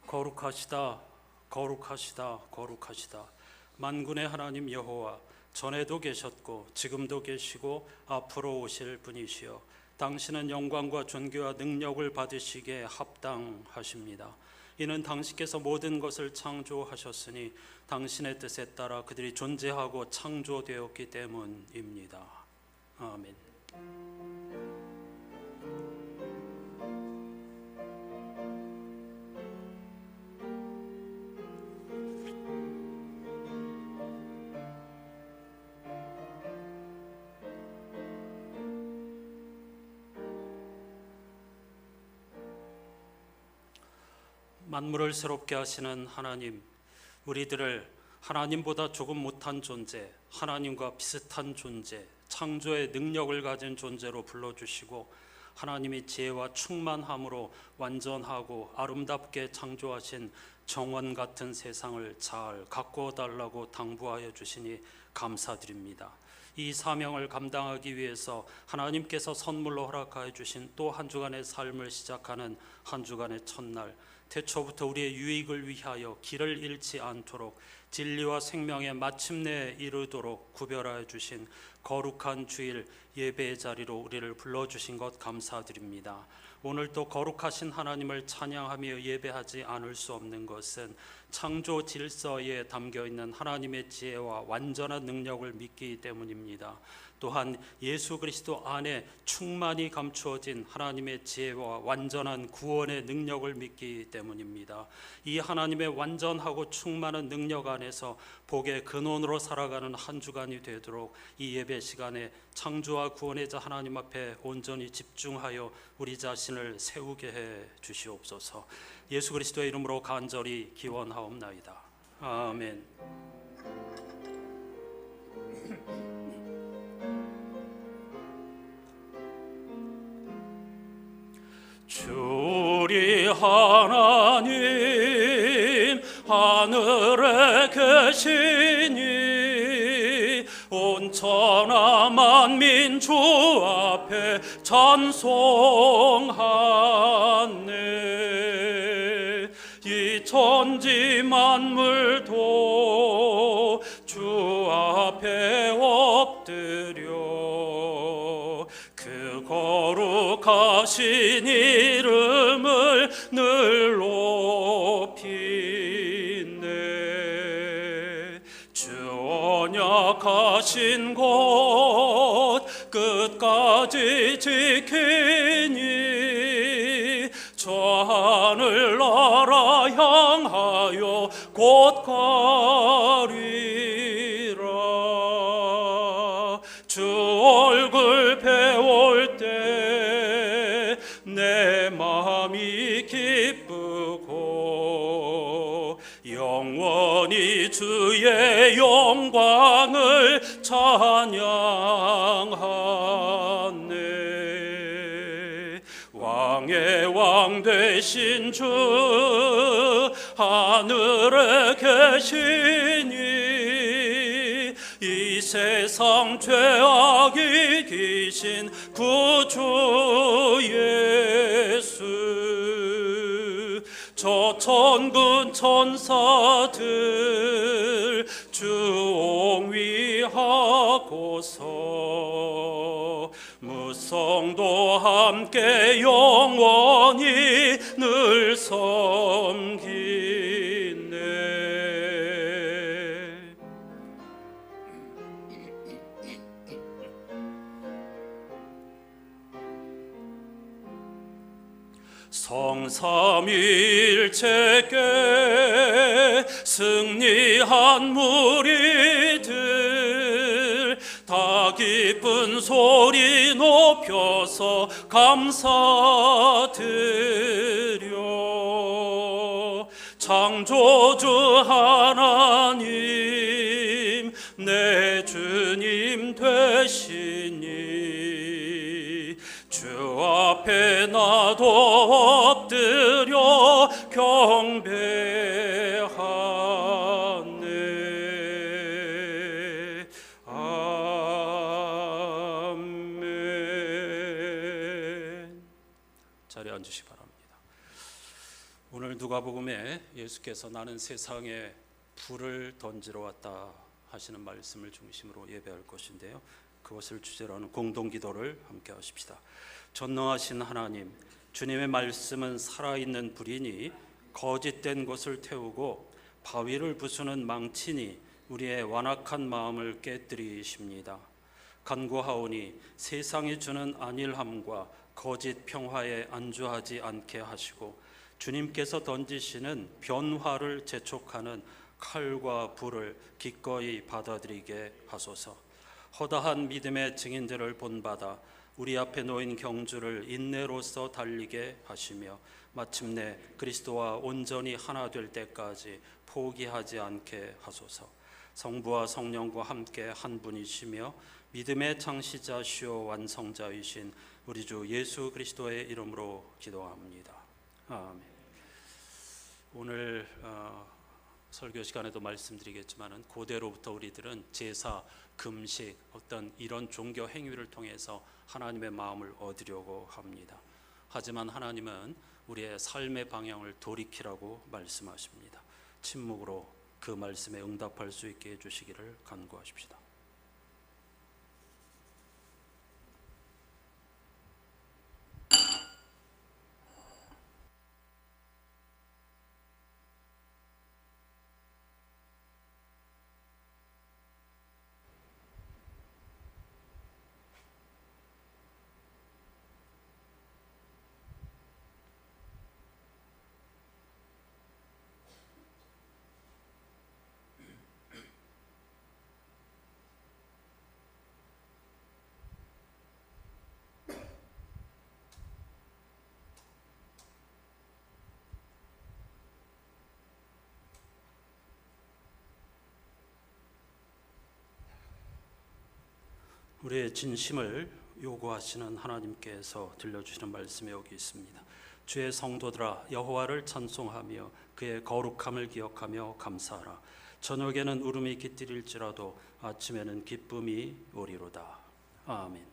거룩하시다, 거룩하시다, 거룩하시다. 만군의 하나님 여호와, 전에도 계셨고 지금도 계시고 앞으로 오실 분이시여, 당신은 영광과 존귀와 능력을 받으시기에 합당하십니다. 이는 당신께서 모든 것을 창조하셨으니 당신의 뜻에 따라 그들이 존재하고 창조되었기 때문입니다. 아멘. 만물을 새롭게 하시는 하나님, 우리들을 하나님보다 조금 못한 존재, 하나님과 비슷한 존재, 창조의 능력을 가진 존재로 불러주시고 하나님의 지혜와 충만함으로 완전하고 아름답게 창조하신 정원 같은 세상을 잘 가꾸어 달라고 당부하여 주시니 감사드립니다. 이 사명을 감당하기 위해서 하나님께서 선물로 허락하여 주신 또 한 주간의 삶을 시작하는 한 주간의 첫날, 태초부터 우리의 유익을 위하여 길을 잃지 않도록 진리와 생명의 마침내에 이르도록 구별하여 주신 거룩한 주일 예배의 자리로 우리를 불러주신 것 감사드립니다. 오늘도 거룩하신 하나님을 찬양하며 예배하지 않을 수 없는 것은 창조 질서에 담겨있는 하나님의 지혜와 완전한 능력을 믿기 때문입니다. 또한 예수 그리스도 안에 충만히 감추어진 하나님의 지혜와 완전한 구원의 능력을 믿기 때문입니다. 이 하나님의 완전하고 충만한 능력 안에서 복의 근원으로 살아가는 한 주간이 되도록 이 예배 시간에 창조와 구원의 자 하나님 앞에 온전히 집중하여 우리 자신을 세우게 해 주시옵소서. 예수 그리스도의 이름으로 간절히 기원하옵나이다. 아멘. 주리 하나님 하늘에 계시니 온 천하 만민 주 앞에 찬송하네. 이 천지 만물도 주 앞에 엎드려 그 거룩하신 이름을 늘 높이네. 주 언약하신 곳 끝까지 지키니 저 하늘 나라 향하여 곧 가리라. 주 얼굴 배울 때 내 마음이 기쁘고 영원히 주의 영광을 찬양하네. 왕의 왕 되신 주 하늘에 계시니 이 세상 죄악이 귀신 구주 예수, 저 천군 천사들 주 옹위하고서 무성도 함께 영원히 늘 섬기네. 성삼일체께 승리한 무리들 다 기쁜 소리 높여서 감사드려. 창조주 하나님 내 주님 되시니 주 앞에 나도 엎드려 경배하네. 아멘. 자리에 앉으시기 바랍니다. 오늘 누가복음 마가복음에 예수께서 나는 세상에 불을 던지러 왔다 하시는 말씀을 중심으로 예배할 것인데요, 그것을 주제로 하는 공동기도를 함께 하십시다. 전능하신 하나님, 주님의 말씀은 살아있는 불이니 거짓된 것을 태우고 바위를 부수는 망치니 우리의 완악한 마음을 깨뜨리십니다. 간구하오니 세상이 주는 안일함과 거짓 평화에 안주하지 않게 하시고 주님께서 던지시는 변화를 재촉하는 칼과 불을 기꺼이 받아들이게 하소서. 허다한 믿음의 증인들을 본받아 우리 앞에 놓인 경주를 인내로서 달리게 하시며 마침내 그리스도와 온전히 하나 될 때까지 포기하지 않게 하소서. 성부와 성령과 함께 한 분이시며 믿음의 창시자시오 완성자이신 우리 주 예수 그리스도의 이름으로 기도합니다. 아멘. 오늘 설교 시간에도 말씀드리겠지만은 고대로부터 우리들은 제사, 금식, 어떤 이런 종교 행위를 통해서 하나님의 마음을 얻으려고 합니다. 하지만 하나님은 우리의 삶의 방향을 돌이키라고 말씀하십니다. 침묵으로 그 말씀에 응답할 수 있게 해주시기를 간구하십시다. 우리의 진심을 요구하시는 하나님께서 들려주시는 말씀이 여기 있습니다. 주의 성도들아, 여호와를 찬송하며 그의 거룩함을 기억하며 감사하라. 저녁에는 울음이 깃들일지라도 아침에는 기쁨이 오리로다. 아멘.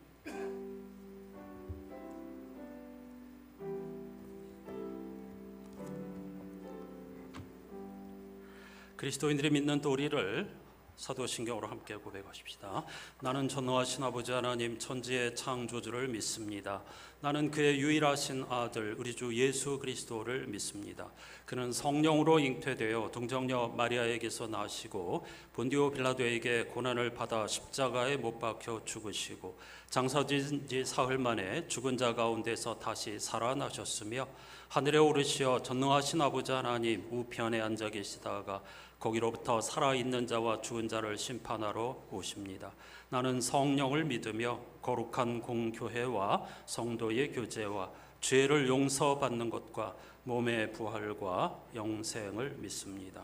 그리스도인들이 믿는 도리를 사도신경으로 함께 고백하십시다. 나는 전능하신 아버지 하나님 천지의 창조주를 믿습니다. 나는 그의 유일하신 아들 우리 주 예수 그리스도를 믿습니다. 그는 성령으로 잉태되어 동정녀 마리아에게서 나시고 본디오 빌라도에게 고난을 받아 십자가에 못 박혀 죽으시고 장사진 지 사흘 만에 죽은 자 가운데서 다시 살아나셨으며 하늘에 오르시어 전능하신 아버지 하나님 우편에 앉아 계시다가 거기로부터 살아있는 자와 죽은 자를 심판하러 오십니다. 나는 성령을 믿으며 거룩한 공교회와 성도의 교제와 죄를 용서받는 것과 몸의 부활과 영생을 믿습니다.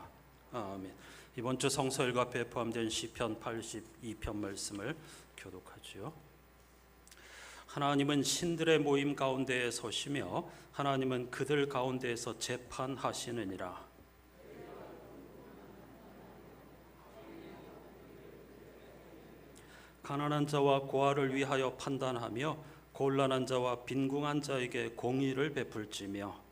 아멘. 이번 주 성서 일과표에 포함된 시편 82편 말씀을 교독하지요. 하나님은 신들의 모임 가운데에 서시며 하나님은 그들 가운데에서 재판하시느니라. 가난한 자와 고아를 위하여 판단하며 곤란한 자와 빈궁한 자에게 공의를 베풀지며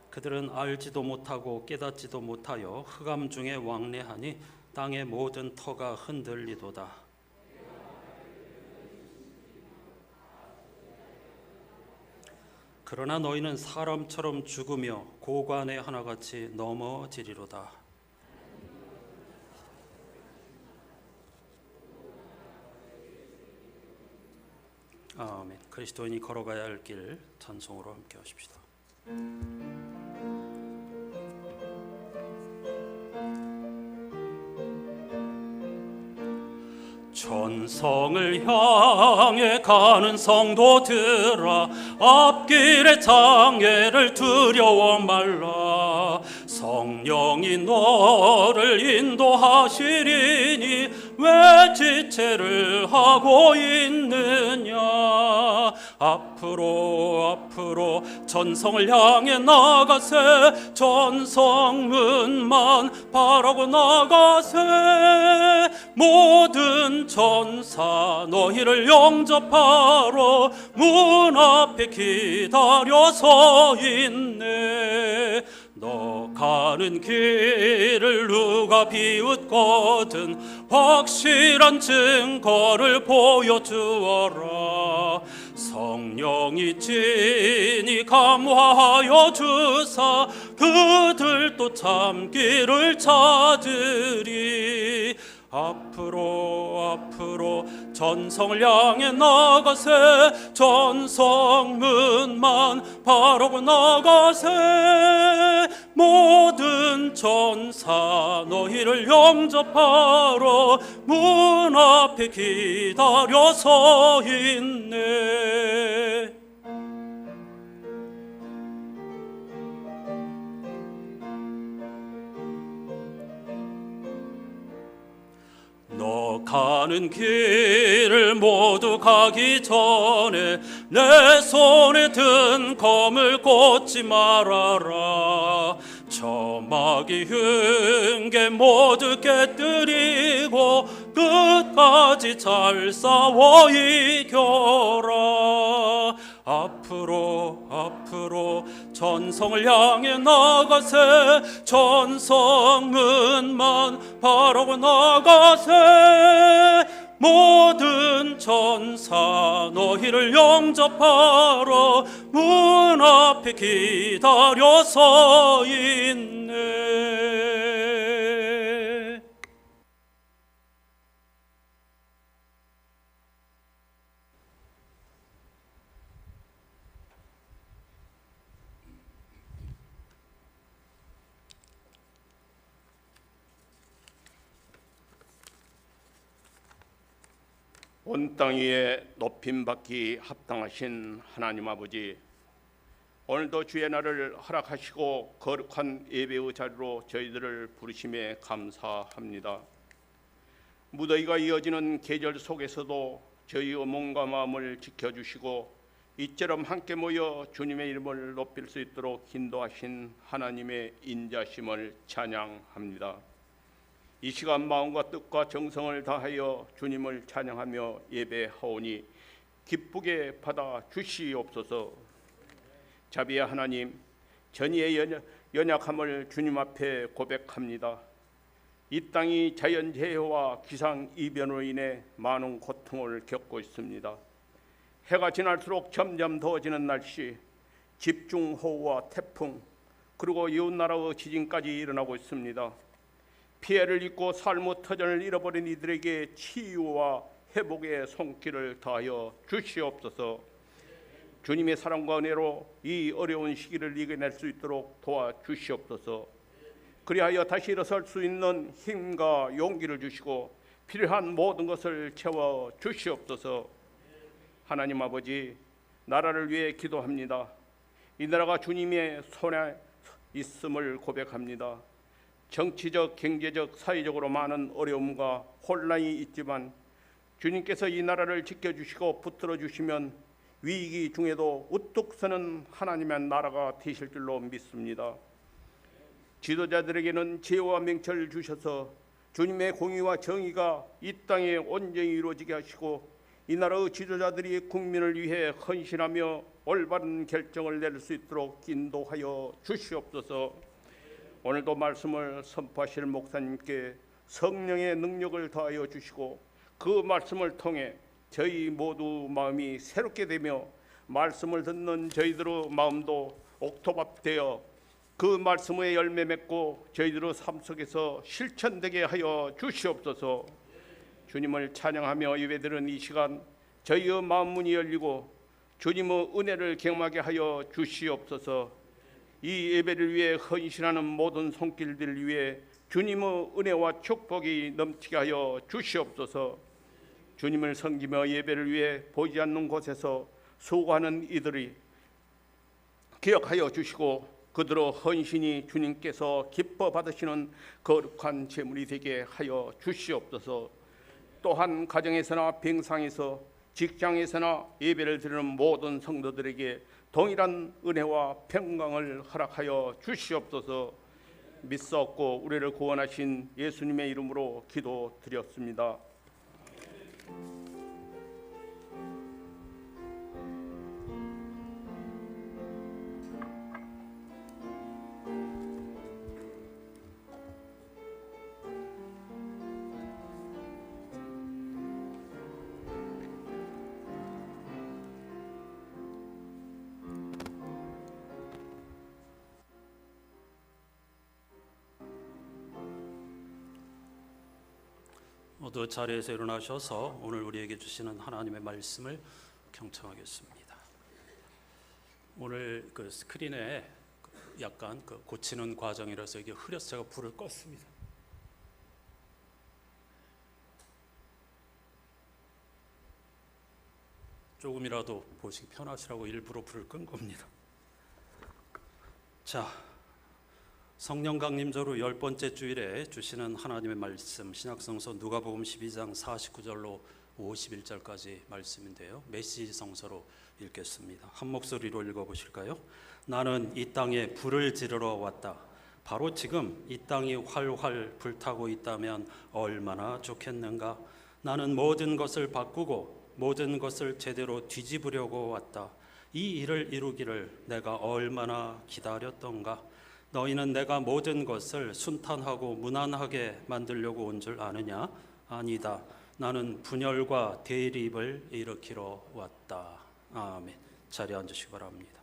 그들은 알지도 못하고 깨닫지도 못하여 흑암 중에 왕래하니 땅의 모든 터가 흔들리도다. 그러나 너희는 사람처럼 죽으며 고관의 하나같이 넘어지리로다. 아멘. 그리스도인이 걸어가야 할 길 찬송으로 함께 하십시다. 천성을 향해 가는 성도들아, 앞길의 장애를 두려워 말라. 성령이 너를 인도하시리니 왜 지체를 하고 있느냐. 앞으로 전성을 향해 나가세. 전성문만 바라고 나가세. 모든 전사 너희를 영접하러 문 앞에 기다려 서 있네. 너 가는 길을 누가 비웃거든 확실한 증거를 보여주어라. 성령이 진히 감화하여 주사 그들도 참기를 찾으리. 앞으로 전성을 향해 나가세. 전성문만 바라고 나가세. 모든 전사 너희를 영접하러 문 앞에 기다려 서 있네. 너 가는 길을 모두 가기 전에 내 손에 든 검을 꽂지 말아라. 저마귀 흉계 모두 깨뜨리고 끝까지 잘 싸워 이겨라. 앞으로 전성을 향해 나가세. 전성문만 바라고 나가세. 모든 전사 너희를 영접하러 문 앞에 기다려 서 있네. 온 땅 위에 높임받기 합당하신 하나님 아버지, 오늘도 주의 날을 허락하시고 거룩한 예배의 자리로 저희들을 부르심에 감사합니다. 무더위가 이어지는 계절 속에서도 저희의 몸과 마음을 지켜주시고 이처럼 함께 모여 주님의 이름을 높일 수 있도록 인도하신 하나님의 인자심을 찬양합니다. 이 시간 마음과 뜻과 정성을 다하여 주님을 찬양하며 예배하오니 기쁘게 받아 주시옵소서. 자비의 하나님, 전의의 연약함을 주님 앞에 고백합니다. 이 땅이 자연재해와 기상이변으로 인해 많은 고통을 겪고 있습니다. 해가 지날수록 점점 더워지는 날씨, 집중호우와 태풍, 그리고 이웃나라의 지진까지 일어나고 있습니다. 피해를 입고 삶의 터전을 잃어버린 이들에게 치유와 회복의 손길을 다하여 주시옵소서. 주님의 사랑과 은혜로 이 어려운 시기를 이겨낼 수 있도록 도와주시옵소서. 그리하여 다시 일어설 수 있는 힘과 용기를 주시고 필요한 모든 것을 채워 주시옵소서. 하나님 아버지, 나라를 위해 기도합니다. 이 나라가 주님의 손에 있음을 고백합니다. 정치적, 경제적, 사회적으로 많은 어려움과 혼란이 있지만 주님께서 이 나라를 지켜주시고 붙들어 주시면 위기 중에도 우뚝 서는 하나님의 나라가 되실 줄로 믿습니다. 지도자들에게는 지혜와 명철을 주셔서 주님의 공의와 정의가 이 땅에 온전히 이루어지게 하시고 이 나라의 지도자들이 국민을 위해 헌신하며 올바른 결정을 내릴 수 있도록 인도하여 주시옵소서. 오늘도 말씀을 선포하실 목사님께 성령의 능력을 더하여 주시고 그 말씀을 통해 저희 모두 마음이 새롭게 되며 말씀을 듣는 저희들의 마음도 옥토밥되어 그 말씀의 열매 맺고 저희들의 삶 속에서 실천되게 하여 주시옵소서. 주님을 찬양하며 예배드리는 이 시간 저희의 마음 문이 열리고 주님의 은혜를 경험하게 하여 주시옵소서. 이 예배를 위해 헌신하는 모든 손길들 위해 주님의 은혜와 축복이 넘치게 하여 주시옵소서. 주님을 섬기며 예배를 위해 보이지 않는 곳에서 수고하는 이들이 기억하여 주시고 그들의 헌신이 주님께서 기뻐 받으시는 거룩한 제물이 되게 하여 주시옵소서. 또한 가정에서나 병상에서 직장에서나 예배를 드리는 모든 성도들에게 동일한 은혜와 평강을 허락하여 주시옵소서. 믿사옵고 우리를 구원하신 예수님의 이름으로 기도드렸습니다. 모두 자리에서 일어나셔서 오늘 우리에게 주시는 하나님의 말씀을 경청하겠습니다. 오늘 그 스크린에 약간 그 고치는 과정이라서 이게 흐려서 제가 불을 껐습니다. 조금이라도 보시기 편하시라고 일부러 불을 끈 겁니다. 자, 성령 강림절후 10번째 주일에 주시는 하나님의 말씀, 신약성서 누가복음 12장 49절로 51절까지 말씀인데요. 메시지 성서로 읽겠습니다. 한 목소리로 읽어보실까요? 나는 이 땅에 불을 지르러 왔다. 바로 지금 이 땅이 활활 불타고 있다면 얼마나 좋겠는가. 나는 모든 것을 바꾸고 모든 것을 제대로 뒤집으려고 왔다. 이 일을 이루기를 내가 얼마나 기다렸던가. 너희는 내가 모든 것을 순탄하고 무난하게 만들려고 온 줄 아느냐? 아니다. 나는 분열과 대립을 일으키러 왔다. 아멘. 자리에 앉으시기 바랍니다.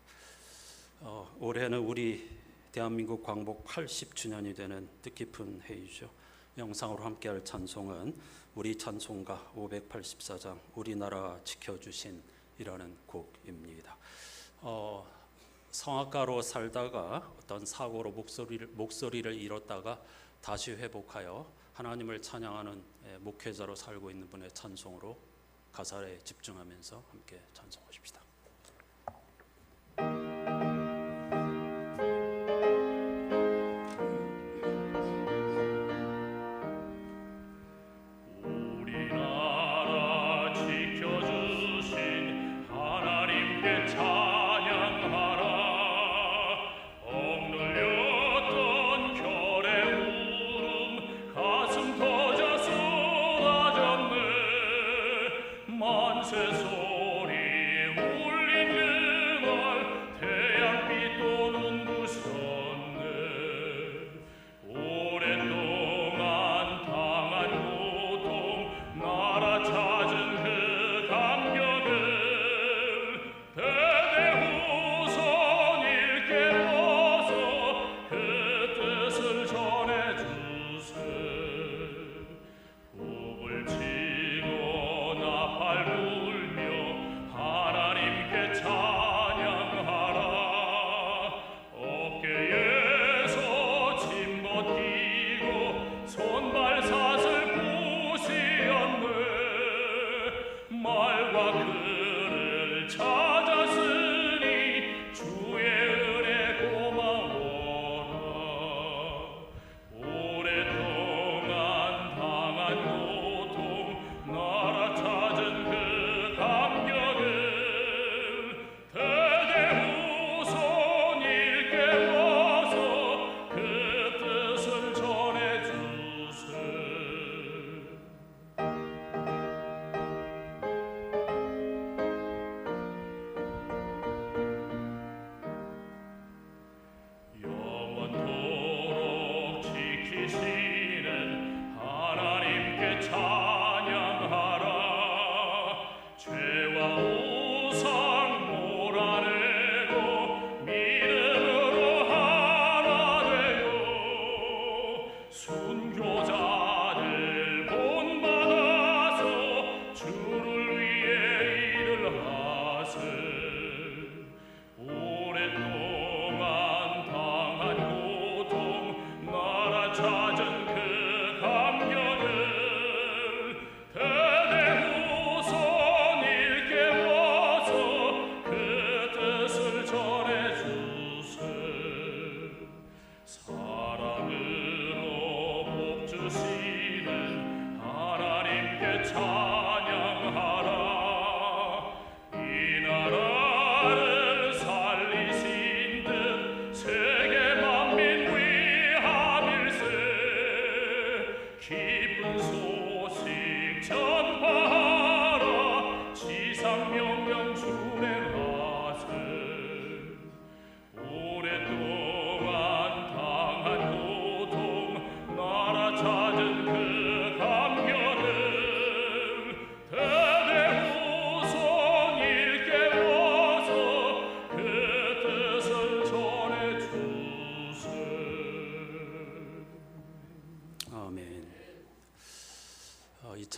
올해는 우리 대한민국 광복 80주년이 되는 뜻깊은 해이죠. 영상으로 함께할 찬송은 우리 찬송가 584장 우리나라 지켜주신 이라는 곡입니다. 성악가로 살다가 어떤 사고로 목소리를 잃었다가 다시 회복하여 하나님을 찬양하는 목회자로 살고 있는 분의 찬송으로 가사에 집중하면서 함께 찬송하십시다.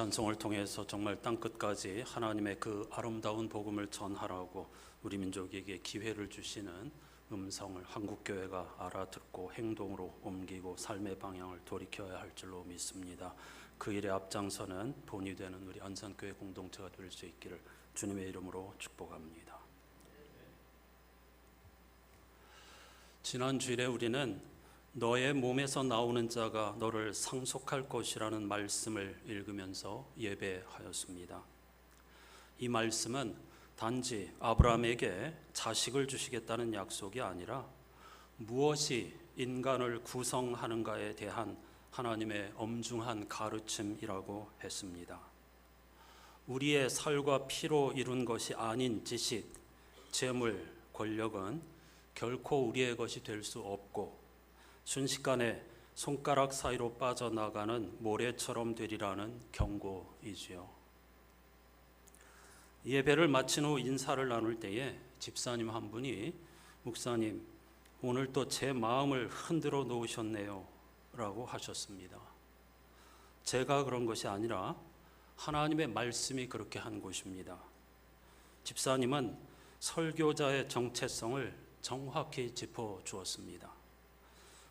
찬송을 통해서 정말 땅끝까지 하나님의 그 아름다운 복음을 전하라고 우리 민족에게 기회를 주시는 음성을 한국교회가 알아듣고 행동으로 옮기고 삶의 방향을 돌이켜야 할 줄로 믿습니다. 그 일에 앞장서는 본이 되는 우리 안산교회 공동체가 될 수 있기를 주님의 이름으로 축복합니다. 지난 주일에 우리는 너의 몸에서 나오는 자가 너를 상속할 것이라는 말씀을 읽으면서 예배하였습니다. 이 말씀은 단지 아브라함에게 자식을 주시겠다는 약속이 아니라 무엇이 인간을 구성하는가에 대한 하나님의 엄중한 가르침이라고 했습니다. 우리의 살과 피로 이룬 것이 아닌 지식, 재물, 권력은 결코 우리의 것이 될 수 없고 순식간에 손가락 사이로 빠져나가는 모래처럼 되리라는 경고이지요. 예배를 마친 후 인사를 나눌 때에 집사님 한 분이 목사님 오늘 또 제 마음을 흔들어 놓으셨네요 라고 하셨습니다. 제가 그런 것이 아니라 하나님의 말씀이 그렇게 한 것입니다. 집사님은 설교자의 정체성을 정확히 짚어 주었습니다.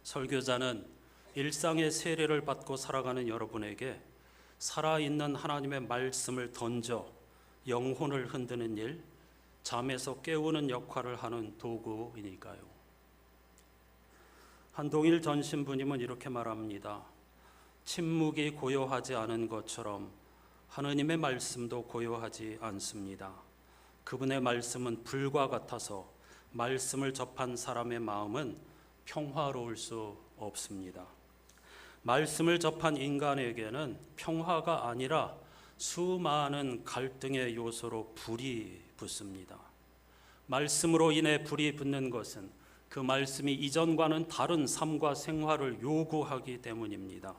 설교자는 일상의 세례를 받고 살아가는 여러분에게 살아있는 하나님의 말씀을 던져 영혼을 흔드는 일, 잠에서 깨우는 역할을 하는 도구이니까요. 한동일 전 신부님은 이렇게 말합니다. 침묵이 고요하지 않은 것처럼 하느님의 말씀도 고요하지 않습니다. 그분의 말씀은 불과 같아서 말씀을 접한 사람의 마음은 평화로울 수 없습니다. 말씀을 접한 인간에게는 평화가 아니라 수많은 갈등의 요소로 불이 붙습니다. 말씀으로 인해 불이 붙는 것은 그 말씀이 이전과는 다른 삶과 생활을 요구하기 때문입니다.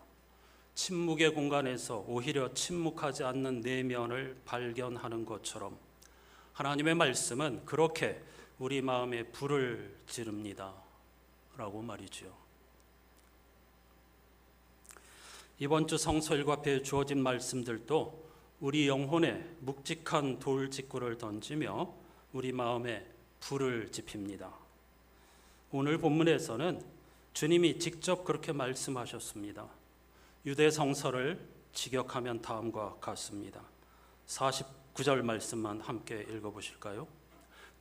침묵의 공간에서 오히려 침묵하지 않는 내면을 발견하는 것처럼 하나님의 말씀은 그렇게 우리 마음에 불을 지릅니다. 라고 말이죠. 이번 주 성서일과 앞에 주어진 말씀들도 우리 영혼에 묵직한 돌직구를 던지며 우리 마음에 불을 지핍니다. 오늘 본문에서는 주님이 직접 그렇게 말씀하셨습니다. 유대 성서를 직역하면 다음과 같습니다. 49절 말씀만 함께 읽어보실까요?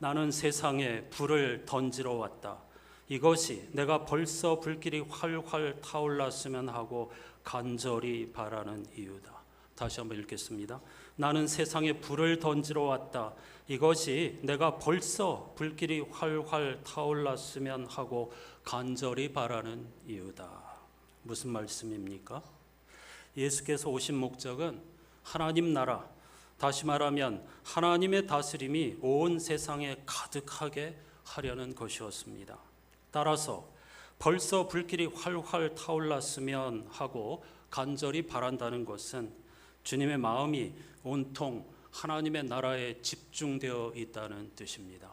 나는 세상에 불을 던지러 왔다. 이것이 내가 벌써 불길이 활활 타올랐으면 하고 간절히 바라는 이유다. 다시 한번 읽겠습니다. 나는 세상에 불을 던지러 왔다. 이것이 내가 벌써 불길이 활활 타올랐으면 하고 간절히 바라는 이유다. 무슨 말씀입니까? 예수께서 오신 목적은 하나님 나라, 다시 말하면 하나님의 다스림이 온 세상에 가득하게 하려는 것이었습니다. 따라서 벌써 불길이 활활 타올랐으면 하고 간절히 바란다는 것은 주님의 마음이 온통 하나님의 나라에 집중되어 있다는 뜻입니다.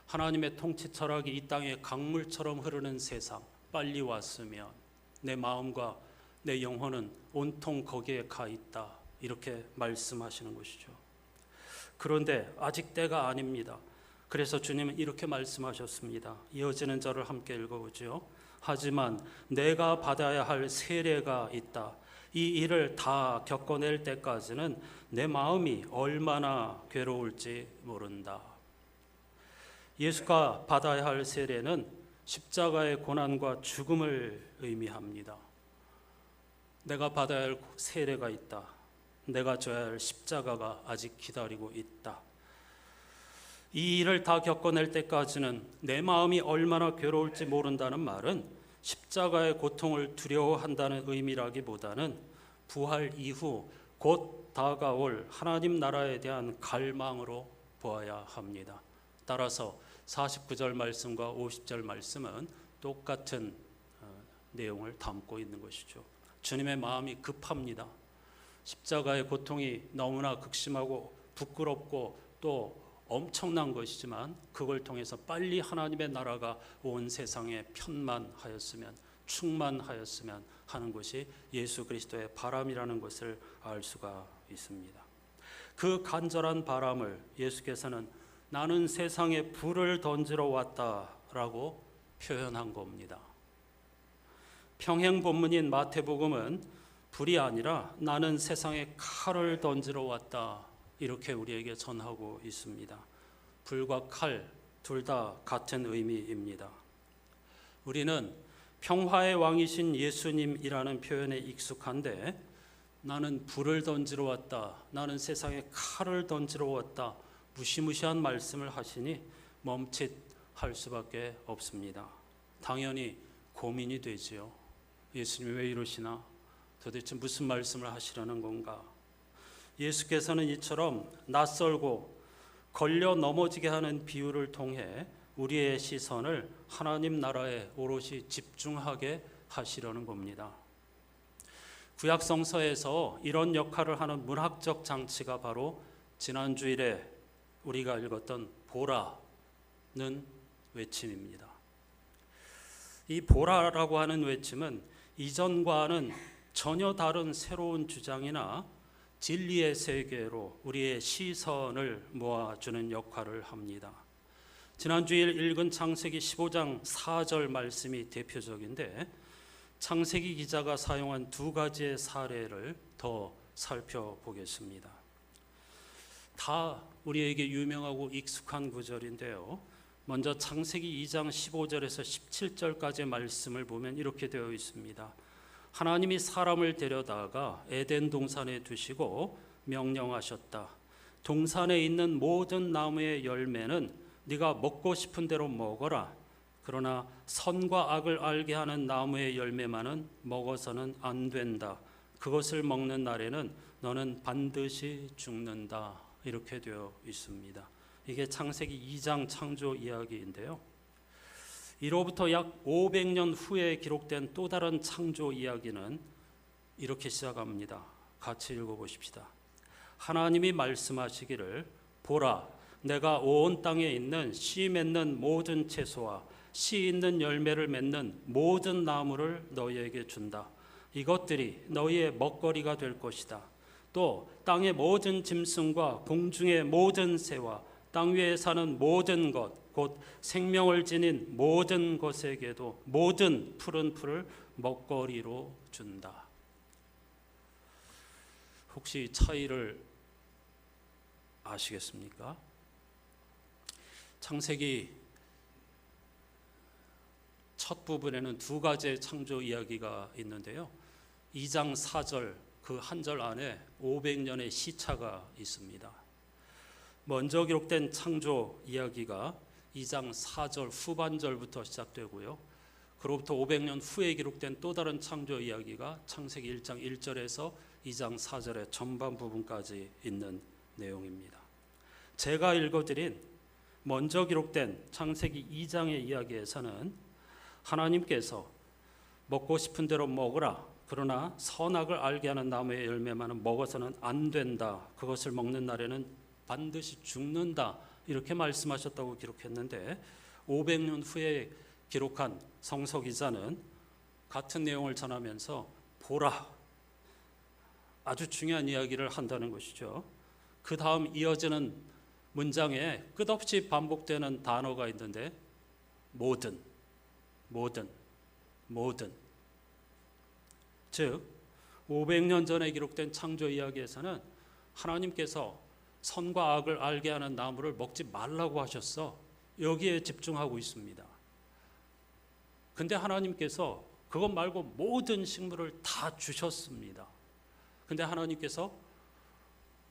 하나님의 통치 철학이 이 땅에 강물처럼 흐르는 세상 빨리 왔으면 내 마음과 내 영혼은 온통 거기에 가 있다. 이렇게 말씀하시는 것이죠. 그런데 아직 때가 아닙니다. 그래서 주님은 이렇게 말씀하셨습니다. 이어지는 절을 함께 읽어보죠. 하지만 내가 받아야 할 세례가 있다. 이 일을 다 겪어낼 때까지는 내 마음이 얼마나 괴로울지 모른다. 예수가 받아야 할 세례는 십자가의 고난과 죽음을 의미합니다. 내가 받아야 할 세례가 있다. 내가 져야 할 십자가가 아직 기다리고 있다. 이 일을 다 겪어낼 때까지는 내 마음이 얼마나 괴로울지 모른다는 말은 십자가의 고통을 두려워한다는 의미라기보다는 부활 이후 곧 다가올 하나님 나라에 대한 갈망으로 보아야 합니다. 따라서 49절 말씀과 50절 말씀은 똑같은 내용을 담고 있는 것이죠. 주님의 마음이 급합니다. 십자가의 고통이 너무나 극심하고 부끄럽고 또 엄청난 것이지만 그걸 통해서 빨리 하나님의 나라가 온 세상에 편만하였으면, 충만하였으면 하는 것이 예수 그리스도의 바람이라는 것을 알 수가 있습니다. 그 간절한 바람을 예수께서는 나는 세상에 불을 던지러 왔다라고 표현한 겁니다. 평행 본문인 마태복음은 불이 아니라 나는 세상에 칼을 던지러 왔다 이렇게 우리에게 전하고 있습니다. 불과 칼 둘 다 같은 의미입니다. 우리는 평화의 왕이신 예수님이라는 표현에 익숙한데 나는 불을 던지러 왔다, 나는 세상에 칼을 던지러 왔다 무시무시한 말씀을 하시니 멈칫할 수밖에 없습니다. 당연히 고민이 되지요. 예수님이 왜 이러시나? 도대체 무슨 말씀을 하시려는 건가? 예수께서는 이처럼 낯설고 걸려 넘어지게 하는 비유를 통해 우리의 시선을 하나님 나라에 오롯이 집중하게 하시려는 겁니다. 구약 성서에서 이런 역할을 하는 문학적 장치가 바로 지난 주일에 우리가 읽었던 보라는 외침입니다. 이 보라라고 하는 외침은 이전과는 전혀 다른 새로운 주장이나 진리의 세계로 우리의 시선을 모아주는 역할을 합니다. 지난주일 읽은 창세기 15장 4절 말씀이 대표적인데 창세기 기자가 사용한 두 가지의 사례를 더 살펴보겠습니다. 다 우리에게 유명하고 익숙한 구절인데요. 먼저 창세기 2장 15절에서 17절까지의 말씀을 보면 이렇게 되어 있습니다. 하나님이 사람을 데려다가 에덴 동산에 두시고 명령하셨다. 동산에 있는 모든 나무의 열매는 네가 먹고 싶은 대로 먹어라. 그러나 선과 악을 알게 하는 나무의 열매만은 먹어서는 안 된다. 그것을 먹는 날에는 너는 반드시 죽는다. 이렇게 되어 있습니다. 이게 창세기 2장 창조 이야기인데요. 이로부터 약 500년 후에 기록된 또 다른 창조 이야기는 이렇게 시작합니다. 같이 읽어보십시다. 하나님이 말씀하시기를 보라, 내가 온 땅에 있는 씨 맺는 모든 채소와 씨 있는 열매를 맺는 모든 나무를 너희에게 준다. 이것들이 너희의 먹거리가 될 것이다. 또 땅의 모든 짐승과 공중의 모든 새와 땅 위에 사는 모든 것, 곧 생명을 지닌 모든 것에게도 모든 푸른 풀을 먹거리로 준다. 혹시 차이를 아시겠습니까? 창세기 첫 부분에는 두 가지의 창조 이야기가 있는데요. 2장 4절 그 한 절 안에 500년의 시차가 있습니다. 먼저 기록된 창조 이야기가 2장 4절 후반절부터 시작되고요. 그로부터 500년 후에 기록된 또 다른 창조 이야기가 창세기 1장 1절에서 2장 4절의 전반 부분까지 있는 내용입니다. 제가 읽어드린 먼저 기록된 창세기 2장의 이야기에서는 하나님께서 먹고 싶은 대로 먹으라. 그러나 선악을 알게 하는 나무의 열매만은 먹어서는 안 된다. 그것을 먹는 날에는 반드시 죽는다. 이렇게 말씀하셨다고 기록했는데 500년 후에 기록한 성서 기자는 같은 내용을 전하면서 보라, 아주 중요한 이야기를 한다는 것이죠. 그 다음 이어지는 문장에 끝없이 반복되는 단어가 있는데 모든, 즉 500년 전에 기록된 창조 이야기에서는 하나님께서 선과 악을 알게 하는 나무를 먹지 말라고 하셨어. 여기에 집중하고 있습니다. 근데 하나님께서 그것 말고 모든 식물을 다 주셨습니다. 근데 하나님께서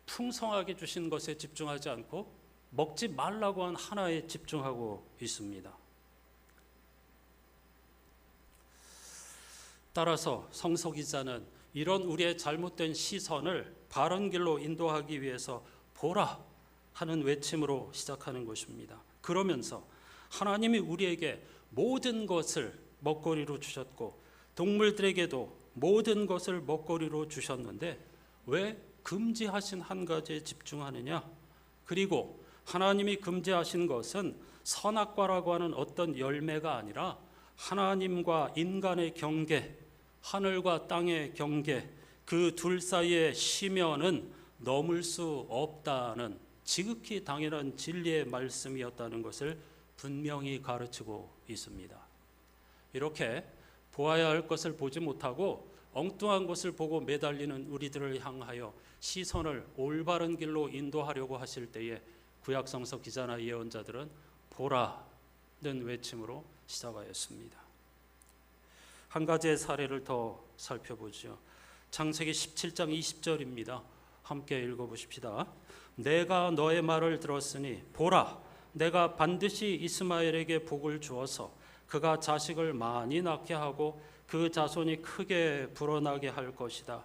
풍성하게 주신 것에 집중하지 않고 먹지 말라고 한 하나에 집중하고 있습니다. 따라서 성서 기자는 이런 우리의 잘못된 시선을 바른 길로 인도하기 위해서 보라 하는 외침으로 시작하는 것입니다. 그러면서 하나님이 우리에게 모든 것을 먹거리로 주셨고 동물들에게도 모든 것을 먹거리로 주셨는데 왜 금지하신 한 가지에 집중하느냐? 그리고 하나님이 금지하신 것은 선악과라고 하는 어떤 열매가 아니라 하나님과 인간의 경계, 하늘과 땅의 경계, 그 둘 사이의 심연은 넘을 수 없다는 지극히 당연한 진리의 말씀이었다는 것을 분명히 가르치고 있습니다. 이렇게 보아야 할 것을 보지 못하고 엉뚱한 것을 보고 매달리는 우리들을 향하여 시선을 올바른 길로 인도하려고 하실 때에 구약성서 기자나 예언자들은 보라는 외침으로 시작하였습니다. 한 가지의 사례를 더 살펴보죠. 창세기 17장 20절입니다. 함께 읽어보십시다. 내가 너의 말을 들었으니 보라, 내가 반드시 이스마엘에게 복을 주어서 그가 자식을 많이 낳게 하고 그 자손이 크게 불어나게 할 것이다.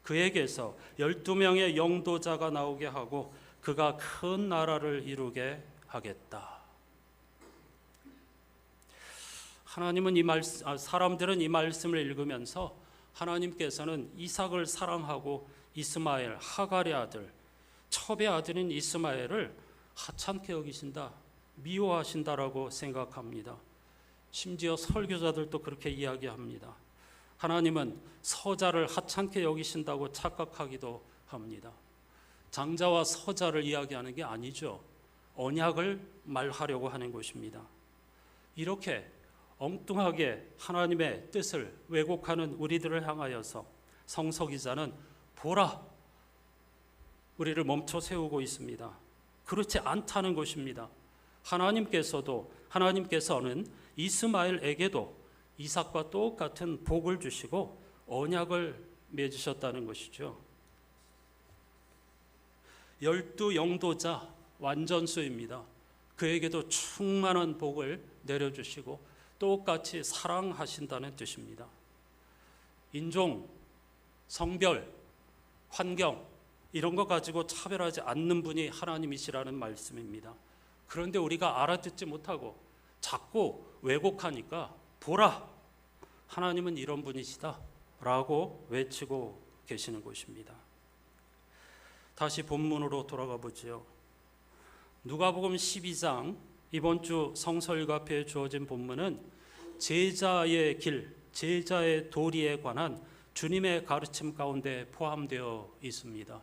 그에게서 12명의 영도자가 나오게 하고 그가 큰 나라를 이루게 하겠다. 사람들은 이 말씀을 읽으면서 하나님께서는 이삭을 사랑하고 이스마엘, 하갈의 아들, 첩의 아들인 이스마엘을 하찮게 여기신다, 미워하신다라고 생각합니다. 심지어 설교자들도 그렇게 이야기합니다. 하나님은 서자를 하찮게 여기신다고 착각하기도 합니다. 장자와 서자를 이야기하는 게 아니죠. 언약을 말하려고 하는 것입니다. 이렇게 엉뚱하게 하나님의 뜻을 왜곡하는 우리들을 향하여서 성서 기자는 보라, 우리를 멈춰 세우고 있습니다. 그렇지 않다는 것입니다. 하나님께서는 이스마엘에게도 이삭과 똑같은 복을 주시고 언약을 맺으셨다는 것이죠. 12영도자 완전수입니다. 그에게도 충만한 복을 내려주시고 똑같이 사랑하신다는 뜻입니다. 인종, 성별, 환경 이런 거 가지고 차별하지 않는 분이 하나님이시라는 말씀입니다. 그런데 우리가 알아듣지 못하고 자꾸 왜곡하니까 보라, 하나님은 이런 분이시다 라고 외치고 계시는 것입니다. 다시 본문으로 돌아가 보지요. 누가복음 12장 이번 주 성서일과표에 주어진 본문은 제자의 길, 제자의 도리에 관한 주님의 가르침 가운데 포함되어 있습니다.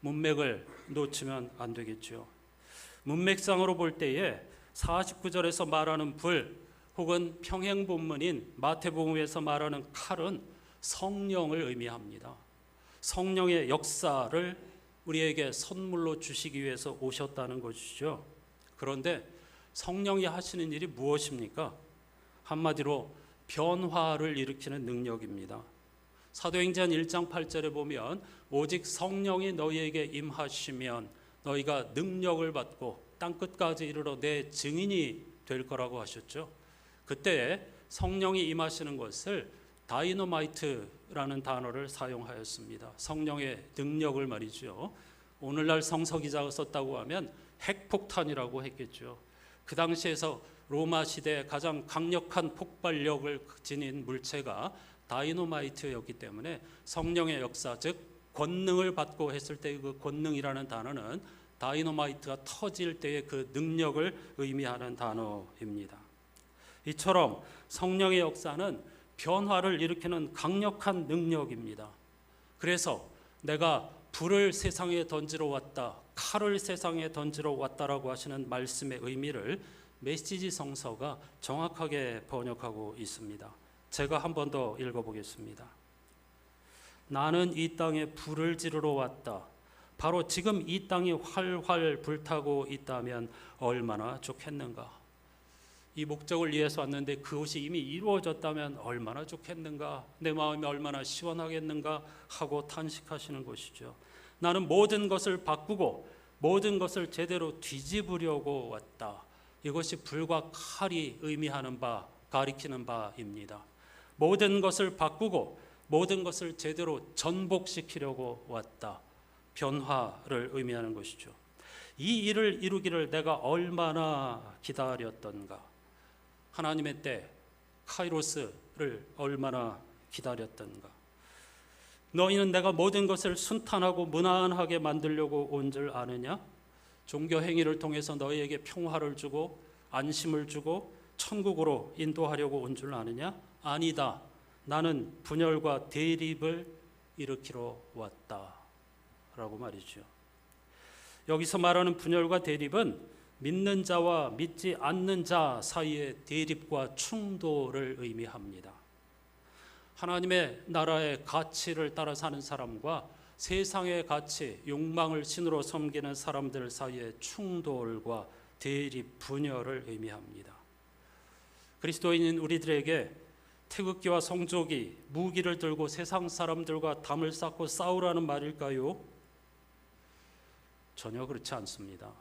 문맥을 놓치면 안 되겠죠. 문맥상으로 볼 때에 49절에서 말하는 불 혹은 평행 본문인 마태복음에서 말하는 칼은 성령을 의미합니다. 성령의 역사를 우리에게 선물로 주시기 위해서 오셨다는 것이죠. 그런데 성령이 하시는 일이 무엇입니까? 한마디로 변화를 일으키는 능력입니다. 사도행전 1장 8절에 보면 오직 성령이 너희에게 임하시면 너희가 능력을 받고 땅끝까지 이르러 내 증인이 될 거라고 하셨죠. 그때 성령이 임하시는 것을 다이너마이트라는 단어를 사용하였습니다. 성령의 능력을 말이죠. 오늘날 성서 기자가 썼다고 하면 핵폭탄이라고 했겠죠. 그 당시에서 로마 시대의 가장 강력한 폭발력을 지닌 물체가 다이너마이트였기 때문에 성령의 역사, 즉 권능을 받고 했을 때 그 권능이라는 단어는 다이너마이트가 터질 때의 그 능력을 의미하는 단어입니다. 이처럼 성령의 역사는 변화를 일으키는 강력한 능력입니다. 그래서 내가 불을 세상에 던지러 왔다, 칼을 세상에 던지러 왔다라고 하시는 말씀의 의미를 메시지 성서가 정확하게 번역하고 있습니다. 제가 한 번 더 읽어보겠습니다. 나는 이 땅에 불을 지르러 왔다. 바로 지금 이 땅이 활활 불타고 있다면 얼마나 좋겠는가. 이 목적을 위해서 왔는데 그것이 이미 이루어졌다면 얼마나 좋겠는가. 내 마음이 얼마나 시원하겠는가 하고 탄식하시는 것이죠. 나는 모든 것을 바꾸고 모든 것을 제대로 뒤집으려고 왔다. 이것이 불과 칼이 의미하는 바, 가리키는 바입니다. 모든 것을 바꾸고 모든 것을 제대로 전복시키려고 왔다. 변화를 의미하는 것이죠. 이 일을 이루기를 내가 얼마나 기다렸던가. 하나님의 때 카이로스를 얼마나 기다렸던가. 너희는 내가 모든 것을 순탄하고 무난하게 만들려고 온 줄 아느냐? 종교 행위를 통해서 너희에게 평화를 주고 안심을 주고 천국으로 인도하려고 온 줄 아느냐? 아니다. 나는 분열과 대립을 일으키러 왔다라고 말이죠. 여기서 말하는 분열과 대립은 믿는 자와 믿지 않는 자 사이의 대립과 충돌을 의미합니다. 하나님의 나라의 가치를 따라 사는 사람과 세상의 가치, 욕망을 신으로 섬기는 사람들 사이의 충돌과 대립, 분열을 의미합니다. 그리스도인인 우리들에게 태극기와 성조기, 무기를 들고 세상 사람들과 담을 쌓고 싸우라는 말일까요? 전혀 그렇지 않습니다.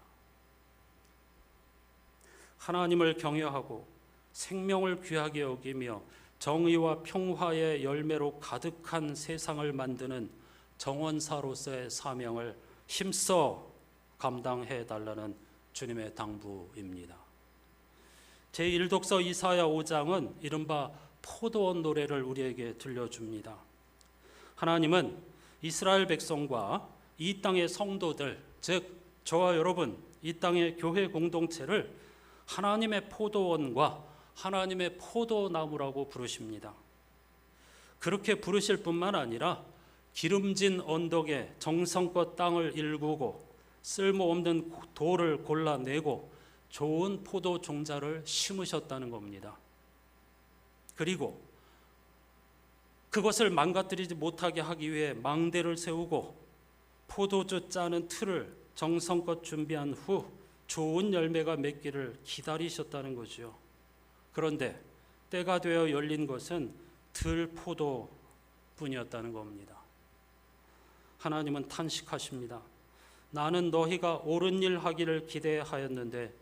하나님을 경외하고 생명을 귀하게 여기며 정의와 평화의 열매로 가득한 세상을 만드는 정원사로서의 사명을 힘써 감당해 달라는 주님의 당부입니다. 제1독서 이사야 5장은 이른바 포도원 노래를 우리에게 들려줍니다. 하나님은 이스라엘 백성과 이 땅의 성도들, 즉 저와 여러분, 이 땅의 교회 공동체를 하나님의 포도원과 하나님의 포도나무라고 부르십니다. 그렇게 부르실 뿐만 아니라 기름진 언덕에 정성껏 땅을 일구고 쓸모없는 돌을 골라내고 좋은 포도 종자를 심으셨다는 겁니다. 그리고 그것을 망가뜨리지 못하게 하기 위해 망대를 세우고 포도주 짜는 틀을 정성껏 준비한 후 좋은 열매가 맺기를 기다리셨다는 거죠. 그런데 때가 되어 열린 것은 들포도뿐이었다는 겁니다. 하나님은 탄식하십니다. 나는 너희가 옳은 일 하기를 기대하였는데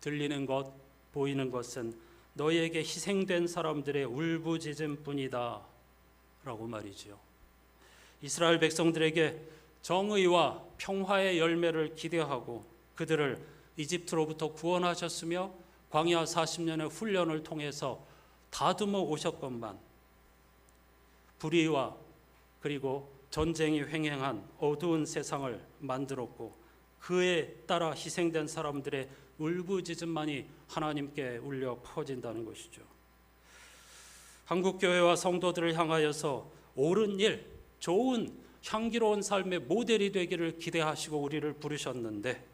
들리는 것, 보이는 것은 너희에게 희생된 사람들의 울부짖음뿐이다 라고 말이죠. 이스라엘 백성들에게 정의와 평화의 열매를 기대하고 그들을 이집트로부터 구원하셨으며 광야 40년의 훈련을 통해서 다듬어 오셨건만 불의와 그리고 전쟁이 횡행한 어두운 세상을 만들었고 그에 따라 희생된 사람들의 울부짖음만이 하나님께 울려 퍼진다는 것이죠. 한국교회와 성도들을 향하여서 옳은 일, 좋은 향기로운 삶의 모델이 되기를 기대하시고 우리를 부르셨는데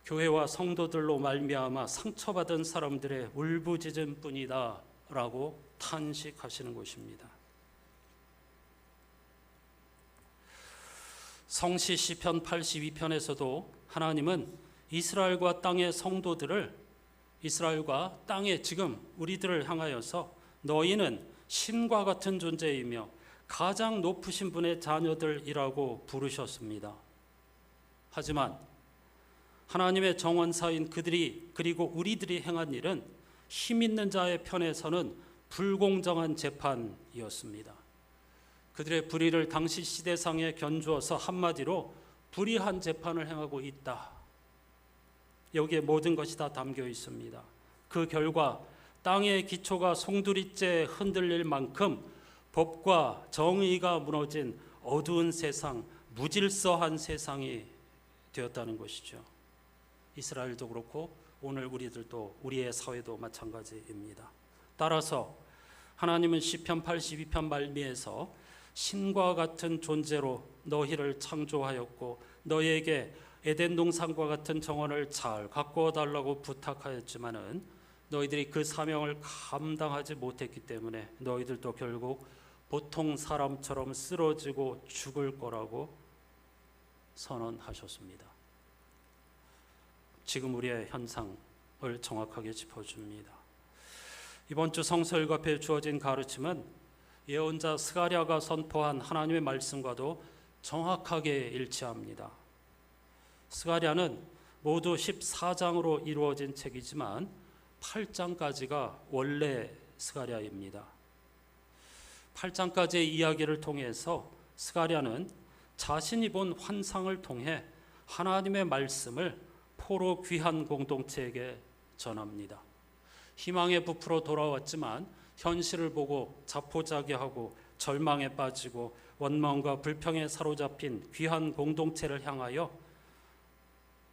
교회와 성도들로 말미암아 상처받은 사람들의 울부짖음뿐이다 라고 탄식하시는 것입니다. 성시 시편 82편에서도 하나님은 이스라엘과 땅의 성도들을 이스라엘과 땅의 지금 우리들을 향하여서 너희는 신과 같은 존재이며 가장 높으신 분의 자녀들이라고 부르셨습니다. 하지만 하나님의 정원사인 그들이 그리고 우리들이 행한 일은 힘 있는 자의 편에서는 불공정한 재판이었습니다. 그들의 불의를 당시 시대상에 견주어서 한마디로 불의한 재판을 행하고 있다. 여기에 모든 것이 다 담겨 있습니다. 그 결과 땅의 기초가 송두리째 흔들릴 만큼 법과 정의가 무너진 어두운 세상, 무질서한 세상이 되었다는 것이죠. 이스라엘도 그렇고 오늘 우리들도 우리의 사회도 마찬가지입니다. 따라서 하나님은 시편 82편 말미에서 신과 같은 존재로 너희를 창조하였고 너희에게 에덴 동산과 같은 정원을 잘 가꾸어 달라고 부탁하였지만은 너희들이 그 사명을 감당하지 못했기 때문에 너희들도 결국 보통 사람처럼 쓰러지고 죽을 거라고 선언하셨습니다. 지금 우리의 현상을 정확하게 짚어줍니다. 이번 주 성서일과표에 주어진 가르침은 예언자 스가랴가 선포한 하나님의 말씀과도 정확하게 일치합니다. 스가랴는 모두 14장으로 이루어진 책이지만 8장까지가 원래 스가랴입니다. 8장까지의 이야기를 통해서 스가랴는 자신이 본 환상을 통해 하나님의 말씀을 포로 귀한 공동체에게 전합니다. 희망에 부풀어 돌아왔지만 현실을 보고 자포자기하고 절망에 빠지고 원망과 불평에 사로잡힌 귀한 공동체를 향하여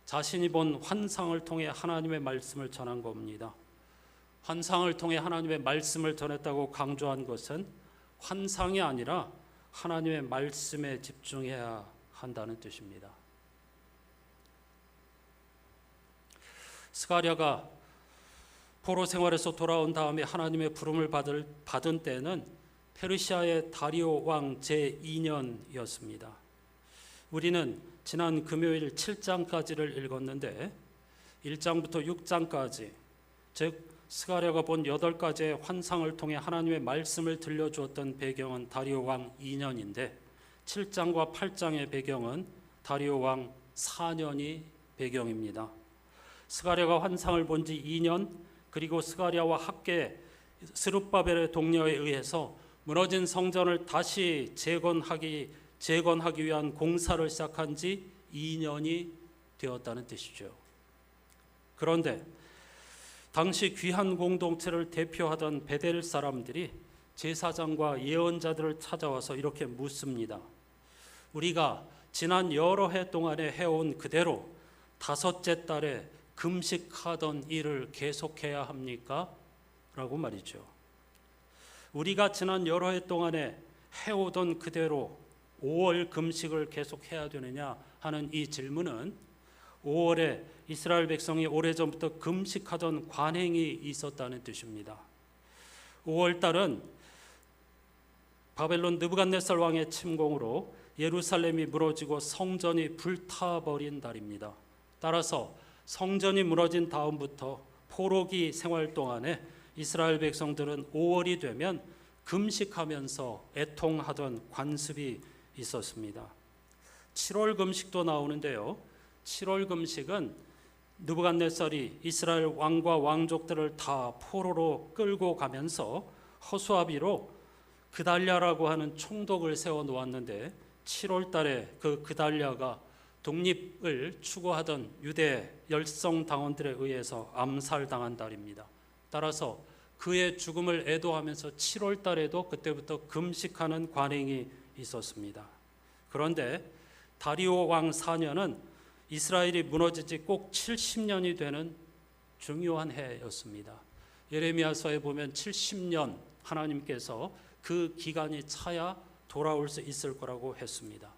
자신이 본 환상을 통해 하나님의 말씀을 전한 겁니다. 환상을 통해 하나님의 말씀을 전했다고 강조한 것은 환상이 아니라 하나님의 말씀에 집중해야 한다는 뜻입니다. 스가랴가 포로 생활에서 돌아온 다음에 하나님의 부름을 받은 때는 페르시아의 다리오 왕 제2년이었습니다. 우리는 지난 금요일 7장까지를 읽었는데 1장부터 6장까지, 즉 스가랴가 본 8가지의 환상을 통해 하나님의 말씀을 들려주었던 배경은 다리오 왕 2년인데 7장과 8장의 배경은 다리오 왕 4년이 배경입니다. 스가랴가 환상을 본 지 2년, 그리고 스가랴와 함께 스룹바벨의 동료에 의해서 무너진 성전을 다시 재건하기 위한 공사를 시작한 지 2년이 되었다는 뜻이죠. 그런데 당시 귀한 공동체를 대표하던 베델 사람들이 제사장과 예언자들을 찾아와서 이렇게 묻습니다. 우리가 지난 여러 해 동안에 해온 그대로 5째 달에 금식하던 일을 계속해야 합니까? 라고 말이죠. 우리가 지난 여러 해 동안에 해오던 그대로 5월 금식을 계속해야 되느냐 하는 이 질문은 5월에 이스라엘 백성이 오래전부터 금식하던 관행이 있었다는 뜻입니다. 5월 달은 바벨론 느부갓네살 왕의 침공으로 예루살렘이 무너지고 성전이 불타버린 달입니다. 따라서 성전이 무너진 다음부터 포로기 생활 동안에 이스라엘 백성들은 5월이 되면 금식하면서 애통하던 관습이 있었습니다. 7월 금식도 나오는데요. 7월 금식은 느부갓네살이 이스라엘 왕과 왕족들을 다 포로로 끌고 가면서 허수아비로 그달랴라고 하는 총독을 세워 놓았는데 7월 달에 그 그달랴가 독립을 추구하던 유대 열성 당원들에 의해서 암살당한 달입니다. 따라서 그의 죽음을 애도하면서 7월 달에도 그때부터 금식하는 관행이 있었습니다. 그런데 다리오 왕 4년은 이스라엘이 무너진 지 꼭 70년이 되는 중요한 해였습니다. 예레미야서에 보면 70년 하나님께서 그 기간이 차야 돌아올 수 있을 거라고 했습니다.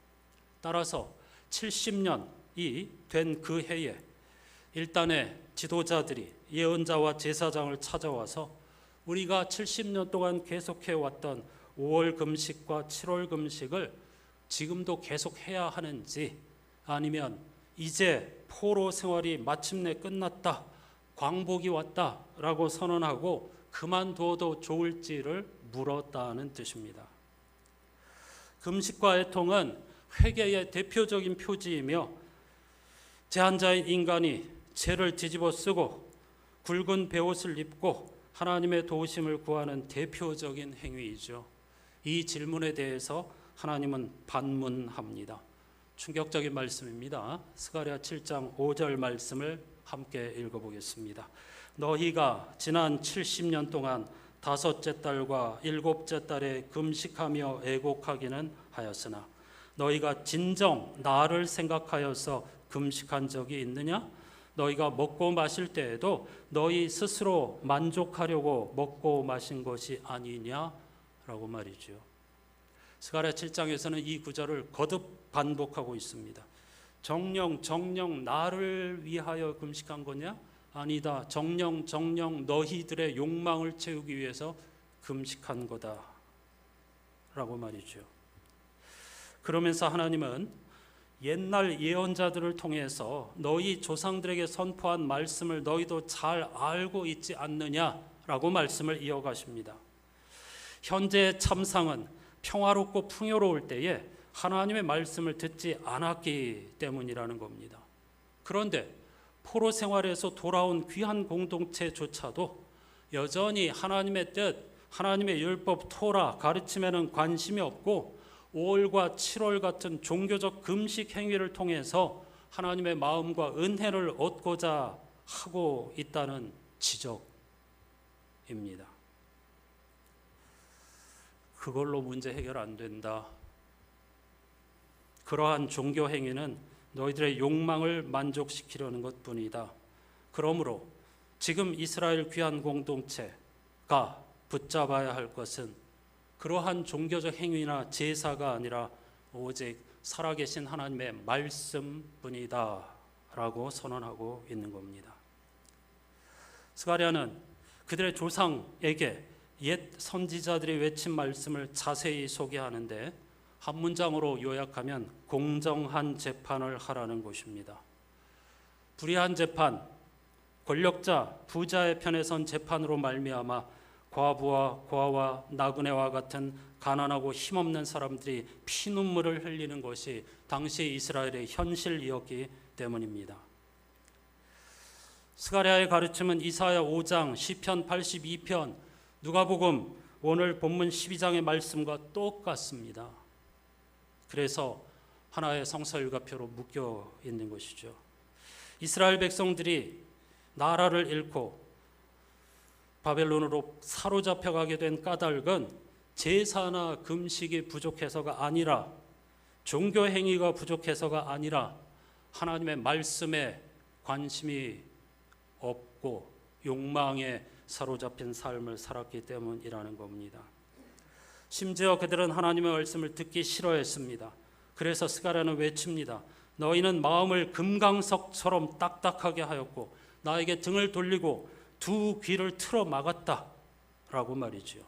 따라서 70년이 된 그 해에 일단의 지도자들이 예언자와 제사장을 찾아와서 우리가 70년 동안 계속해왔던 5월 금식과 7월 금식을 지금도 계속해야 하는지, 아니면 이제 포로 생활이 마침내 끝났다, 광복이 왔다라고 선언하고 그만두어도 좋을지를 물었다는 뜻입니다. 금식과 애통은 회개의 대표적인 표지이며 제한자인 인간이 죄를 뒤집어 쓰고 굵은 베옷을 입고 하나님의 도우심을 구하는 대표적인 행위이죠. 이 질문에 대해서 하나님은 반문합니다. 충격적인 말씀입니다. 스가랴 7장 5절 말씀을 함께 읽어보겠습니다. 너희가 지난 70년 동안 5째 달과 7째 달에 금식하며 애곡하기는 하였으나 너희가 진정 나를 생각하여서 금식한 적이 있느냐? 너희가 먹고 마실 때에도 너희 스스로 만족하려고 먹고 마신 것이 아니냐라고 말이죠. 스가랴 7장에서는 이 구절을 거듭 반복하고 있습니다. 정녕 나를 위하여 금식한 거냐? 아니다. 정녕 너희들의 욕망을 채우기 위해서 금식한 거다 라고 말이죠. 그러면서 하나님은 옛날 예언자들을 통해서 너희 조상들에게 선포한 말씀을 너희도 잘 알고 있지 않느냐라고 말씀을 이어가십니다. 현재의 참상은 평화롭고 풍요로울 때에 하나님의 말씀을 듣지 않았기 때문이라는 겁니다. 그런데 포로 생활에서 돌아온 귀한 공동체조차도 여전히 하나님의 뜻, 하나님의 율법 토라 가르침에는 관심이 없고 5월과 7월 같은 종교적 금식 행위를 통해서 하나님의 마음과 은혜를 얻고자 하고 있다는 지적입니다. 그걸로 문제 해결 안 된다. 그러한 종교 행위는 너희들의 욕망을 만족시키려는 것뿐이다. 그러므로 지금 이스라엘 귀한 공동체가 붙잡아야 할 것은 그러한 종교적 행위나 제사가 아니라 오직 살아계신 하나님의 말씀뿐이다 라고 선언하고 있는 겁니다. 스가랴는 그들의 조상에게 옛 선지자들이 외친 말씀을 자세히 소개하는데 한 문장으로 요약하면 공정한 재판을 하라는 것입니다. 불의한 재판, 권력자, 부자의 편에 선 재판으로 말미암아 과부와 고아와 나그네와 같은 가난하고 힘없는 사람들이 피눈물을 흘리는 것이 당시 이스라엘의 현실이었기 때문입니다. 스가랴의 가르침은 이사야 5장, 시편 82편, 누가복음 오늘 본문 12장의 말씀과 똑같습니다. 그래서 하나의 성서일가표로 묶여 있는 것이죠. 이스라엘 백성들이 나라를 잃고 바벨론으로 사로잡혀가게 된 까닭은 제사나 금식이 부족해서가 아니라 종교 행위가 부족해서가 아니라 하나님의 말씀에 관심이 없고 욕망에 사로잡힌 삶을 살았기 때문이라는 겁니다. 심지어 그들은 하나님의 말씀을 듣기 싫어했습니다. 그래서 스가랴는 외칩니다. 너희는 마음을 금강석처럼 딱딱하게 하였고 나에게 등을 돌리고 두 귀를 틀어 막았다 라고 말이죠.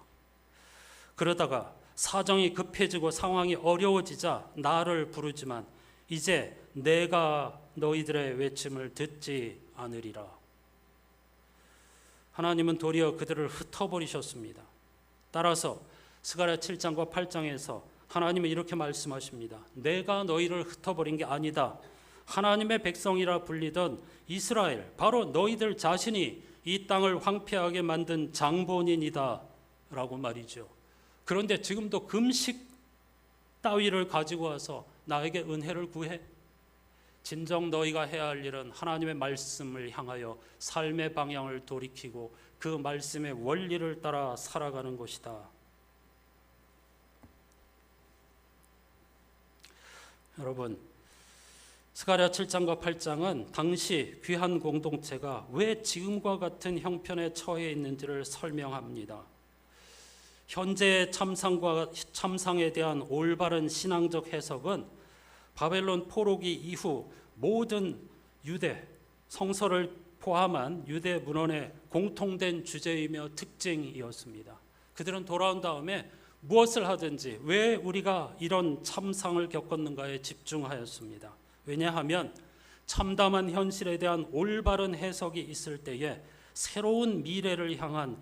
그러다가 사정이 급해지고 상황이 어려워지자 나를 부르지만 이제 내가 너희들의 외침을 듣지 않으리라. 하나님은 도리어 그들을 흩어버리셨습니다. 따라서 스가랴 7장과 8장에서 하나님은 이렇게 말씀하십니다. 내가 너희를 흩어버린 게 아니다. 하나님의 백성이라 불리던 이스라엘, 바로 너희들 자신이 이 땅을 황폐하게 만든 장본인이다 라고 말이죠. 그런데 지금도 금식 따위를 가지고 와서 나에게 은혜를 구해? 진정 너희가 해야 할 일은 하나님의 말씀을 향하여 삶의 방향을 돌이키고 그 말씀의 원리를 따라 살아가는 것이다. 여러분, 스가랴 7장과 8장은 당시 귀한 공동체가 왜 지금과 같은 형편에 처해 있는지를 설명합니다. 현재의 참상에 대한 올바른 신앙적 해석은 바벨론 포로기 이후 모든 유대 성서를 포함한 유대 문헌의 공통된 주제이며 특징이었습니다. 그들은 돌아온 다음에 무엇을 하든지 왜 우리가 이런 참상을 겪었는가에 집중하였습니다. 왜냐하면 참담한 현실에 대한 올바른 해석이 있을 때에 새로운 미래를 향한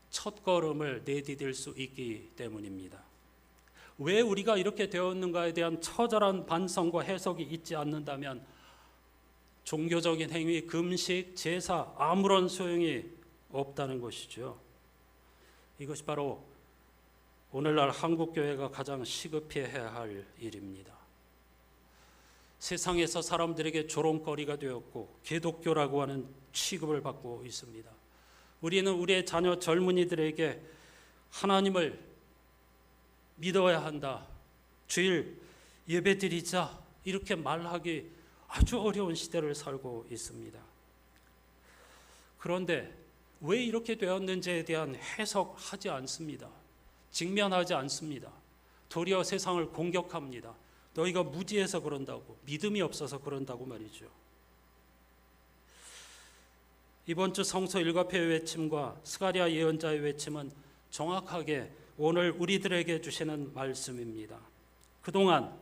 첫걸음을 내디딜 수 있기 때문입니다. 왜 우리가 이렇게 되었는가에 대한 처절한 반성과 해석이 있지 않는다면 종교적인 행위, 금식, 제사 아무런 소용이 없다는 것이죠. 이것이 바로 오늘날 한국교회가 가장 시급히 해야 할 일입니다. 세상에서 사람들에게 조롱거리가 되었고 기독교라고 하는 취급을 받고 있습니다. 우리는 우리의 자녀 젊은이들에게 하나님을 믿어야 한다. 주일 예배 드리자. 이렇게 말하기 아주 어려운 시대를 살고 있습니다. 그런데 왜 이렇게 되었는지에 대한 해석하지 않습니다. 직면하지 않습니다. 도리어 세상을 공격합니다. 너희가 무지해서 그런다고, 믿음이 없어서 그런다고 말이죠. 이번 주 성서 일과표의 외침과 스가랴 예언자의 외침은 정확하게 오늘 우리들에게 주시는 말씀입니다. 그동안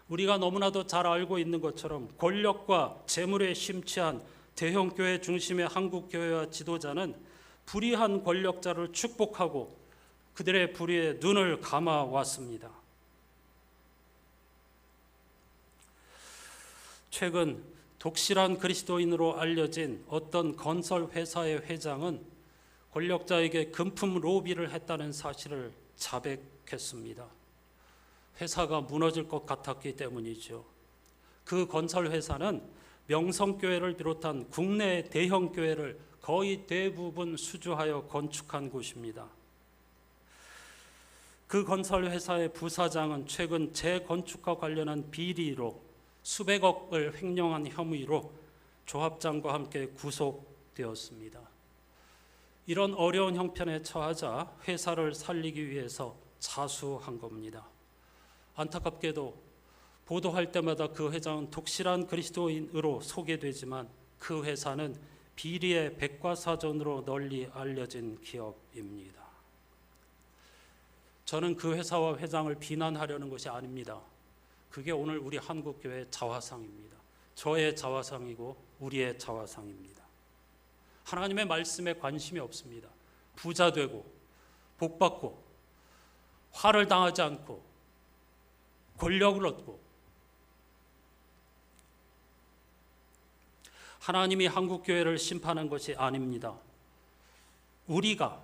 우리가 너무나도 잘 알고 있는 것처럼 권력과 재물에 심취한 대형교회 중심의 한국교회와 지도자는 불의한 권력자를 축복하고 그들의 불의에 눈을 감아왔습니다. 최근 독실한 그리스도인으로 알려진 어떤 건설 회사의 회장은 권력자에게 금품 로비를 했다는 사실을 자백했습니다. 회사가 무너질 것 같았기 때문이죠. 그 건설 회사는 명성교회를 비롯한 국내 대형 교회를 거의 대부분 수주하여 건축한 곳입니다. 그 건설 회사의 부사장은 최근 재건축과 관련한 비리로 수백억을 횡령한 혐의로 조합장과 함께 구속 되었습니다. 이런 어려운 형편에 처하자 회사를 살리기 위해서 자수한 겁니다. 안타깝게도 보도할 때마다 그 회장은 독실한 그리스도인으로 소개되지만 그 회사는 비리의 백과사전으로 널리 알려진 기업입니다. 저는 그 회사와 회장을 비난하려는 것이 아닙니다. 그게 오늘 우리 한국교회의 자화상입니다. 저의 자화상이고 우리의 자화상입니다. 하나님의 말씀에 관심이 없습니다. 부자 되고 복 받고 화를 당하지 않고 권력을 얻고, 하나님이 한국교회를 심판한 것이 아닙니다. 우리가,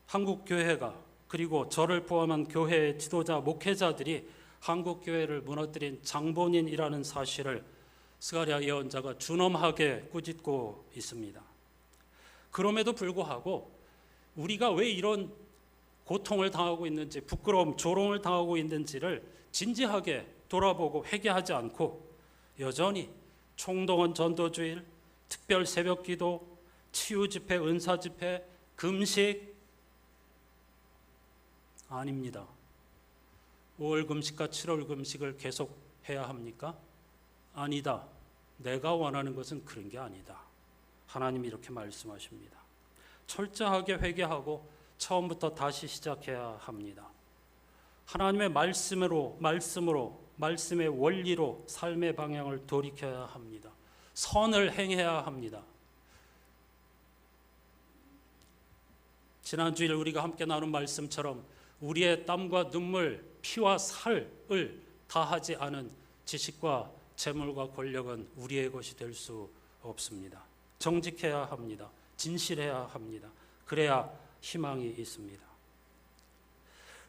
한국교회가, 그리고 저를 포함한 교회의 지도자, 목회자들이 한국교회를 무너뜨린 장본인이라는 사실을 스가랴 예언자가 준엄하게 꾸짖고 있습니다. 그럼에도 불구하고 우리가 왜 이런 고통을 당하고 있는지, 부끄러움, 조롱을 당하고 있는지를 진지하게 돌아보고 회개하지 않고 여전히 총동원 전도주일, 특별 새벽기도, 치유집회, 은사집회, 금식, 아닙니다. 5월 금식과 7월 금식을 계속 해야 합니까? 아니다. 내가 원하는 것은 그런 게 아니다. 하나님이 이렇게 말씀하십니다. 철저하게 회개하고 처음부터 다시 시작해야 합니다. 하나님의 말씀으로, 말씀의 원리로 삶의 방향을 돌이켜야 합니다. 선을 행해야 합니다. 지난주일 우리가 함께 나눈 말씀처럼 우리의 땀과 눈물, 피와 살을 다하지 않은 지식과 재물과 권력은 우리의 것이 될 수 없습니다. 정직해야 합니다. 진실해야 합니다. 그래야 희망이 있습니다.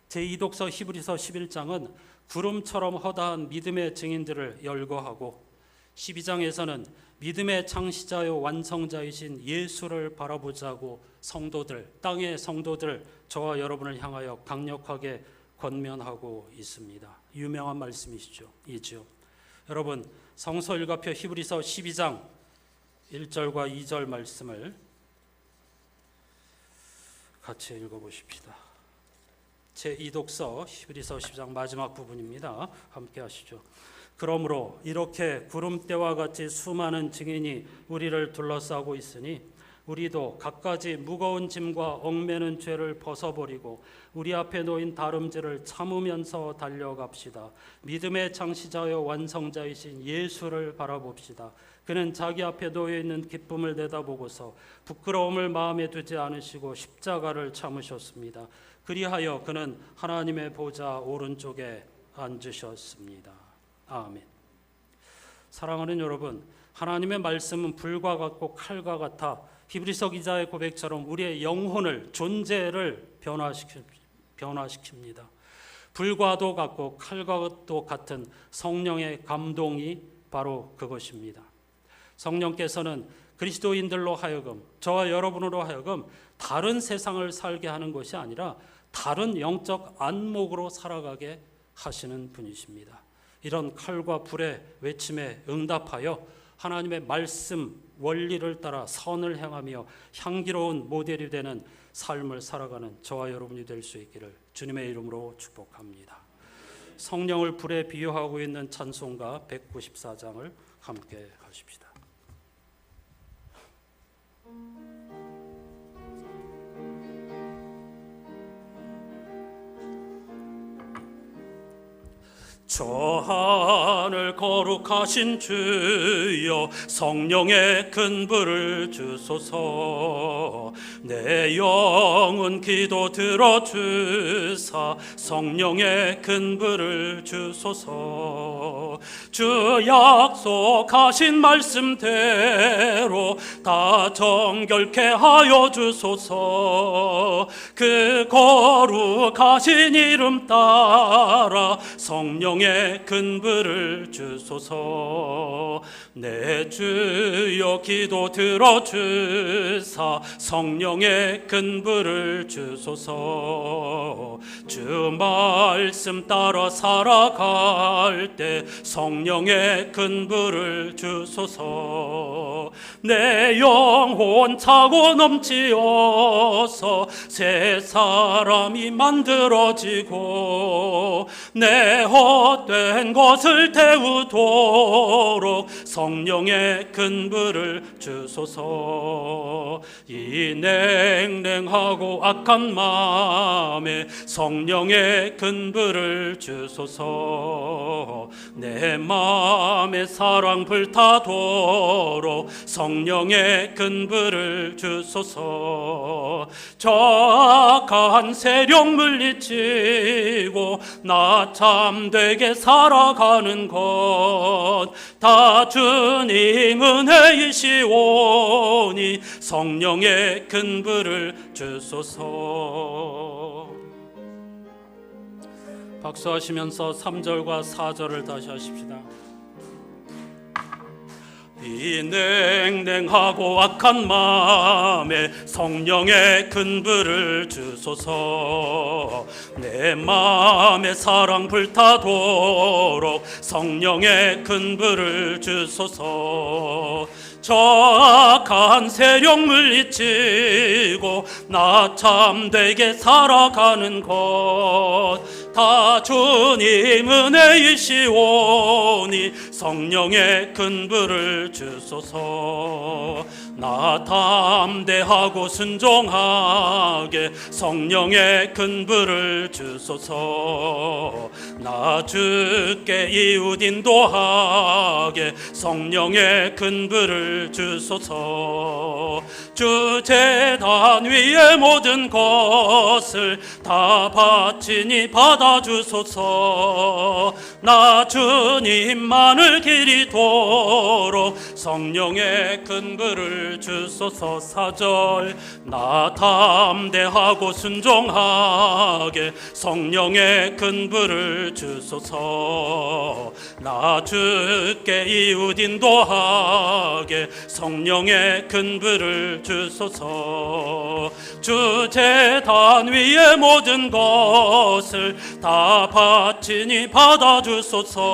제2독서 히브리서 11장은 구름처럼 허다한 믿음의 증인들을 열거하고 12장에서는 믿음의 창시자요 완성자이신 예수를 바라보자고 성도들, 땅의 성도들, 저와 여러분을 향하여 강력하게 권면하고 있습니다. 유명한 말씀이시죠. 여러분, 성서일가표 히브리서 12장 1절과 2절 말씀을 같이 읽어보십시다. 제2독서 히브리서 10장 마지막 부분입니다. 함께 하시죠. 그러므로 이렇게 구름대와 같이 수많은 증인이 우리를 둘러싸고 있으니 우리도 갖가지 무거운 짐과 얽매는 죄를 벗어버리고 우리 앞에 놓인 다름질을 참으면서 달려갑시다. 믿음의 창시자여 완성자이신 예수를 바라봅시다. 그는 자기 앞에 놓여있는 기쁨을 내다보고서 부끄러움을 마음에 두지 않으시고 십자가를 참으셨습니다. 그리하여 그는 하나님의 보좌 오른쪽에 앉으셨습니다. 아멘. 사랑하는 여러분, 하나님의 말씀은 불과 같고 칼과 같아 히브리서 기자의 고백처럼 우리의 영혼을, 존재를 변화시킵니다. 불과도 같고 칼과도 같은 성령의 감동이 바로 그것입니다. 성령께서는 그리스도인들로 하여금, 저와 여러분으로 하여금 다른 세상을 살게 하는 것이 아니라 다른 영적 안목으로 살아가게 하시는 분이십니다. 이런 칼과 불의 외침에 응답하여 하나님의 말씀 원리를 따라 선을 행하며 향기로운 모델이 되는 삶을 살아가는 저와 여러분이 될 수 있기를 주님의 이름으로 축복합니다. 성령을 불에 비유하고 있는 찬송가 194장을 함께 하십시다. 저 하늘 거룩하신 주여 성령의 큰 불을 주소서. 내 영혼 기도 들어주사 성령의 큰 불을 주소서. 주 약속하신 말씀대로 다 정결케 하여 주소서. 그 거룩하신 이름 따라 성령 성령의 근부를 주소서. 내 주여 기도 들어주사 성령의 근부를 주소서. 주 말씀 따라 살아갈 때 성령의 근부를 주소서. 내 영혼 차고 넘치어서 새 사람이 만들어지고 내 헛된 것을 태우도록 성령의 근부를 주소서. 이 냉랭하고 악한 마음에 성령의 근부를 주소서. 내 마음에 사랑 불타도록 성령의 근부를 주소서. 악한 세력 물리치고 나 참되게 살아가는 것 다 주님 은혜이시오니 성령의 근부를 주소서. 박수하시면서 3절과 4절을 다시 하십시다. 이 냉랭하고 악한 마음에 성령의 근부를 주소서. 내 마음에 사랑 불타도록 성령의 근부를 주소서. 악한 세력 물리치고 나 참되게 살아가는 것 다 주님 은혜이시오니 성령의 근부를 주소서. 나 담대하고 순종하게 성령의 근부를 주소서. 나 주께 이웃 인도하게 성령의 근부를 주소서. 주 제단 위의 모든 것을 다 바치니 받아주소서. 나 주님만을 기리도록 성령의 근부를 주소서. 4절 나 담대하고 순종하게 성령의 근부를 주소서. 나 주께 이웃 인도하게 성령의 근부를 주소서. 주 제단 위의 모든 것을 다 바치니 받아주소서.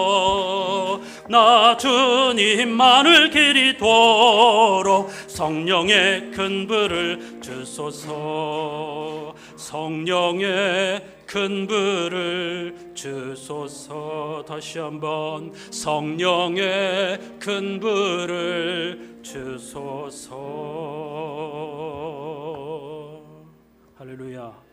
나 주님만을 기리도록 성령의 근부를 주소서. 성령의 근부를 주소서. 다시 한번 성령의 근부를 주소서. 할렐루야.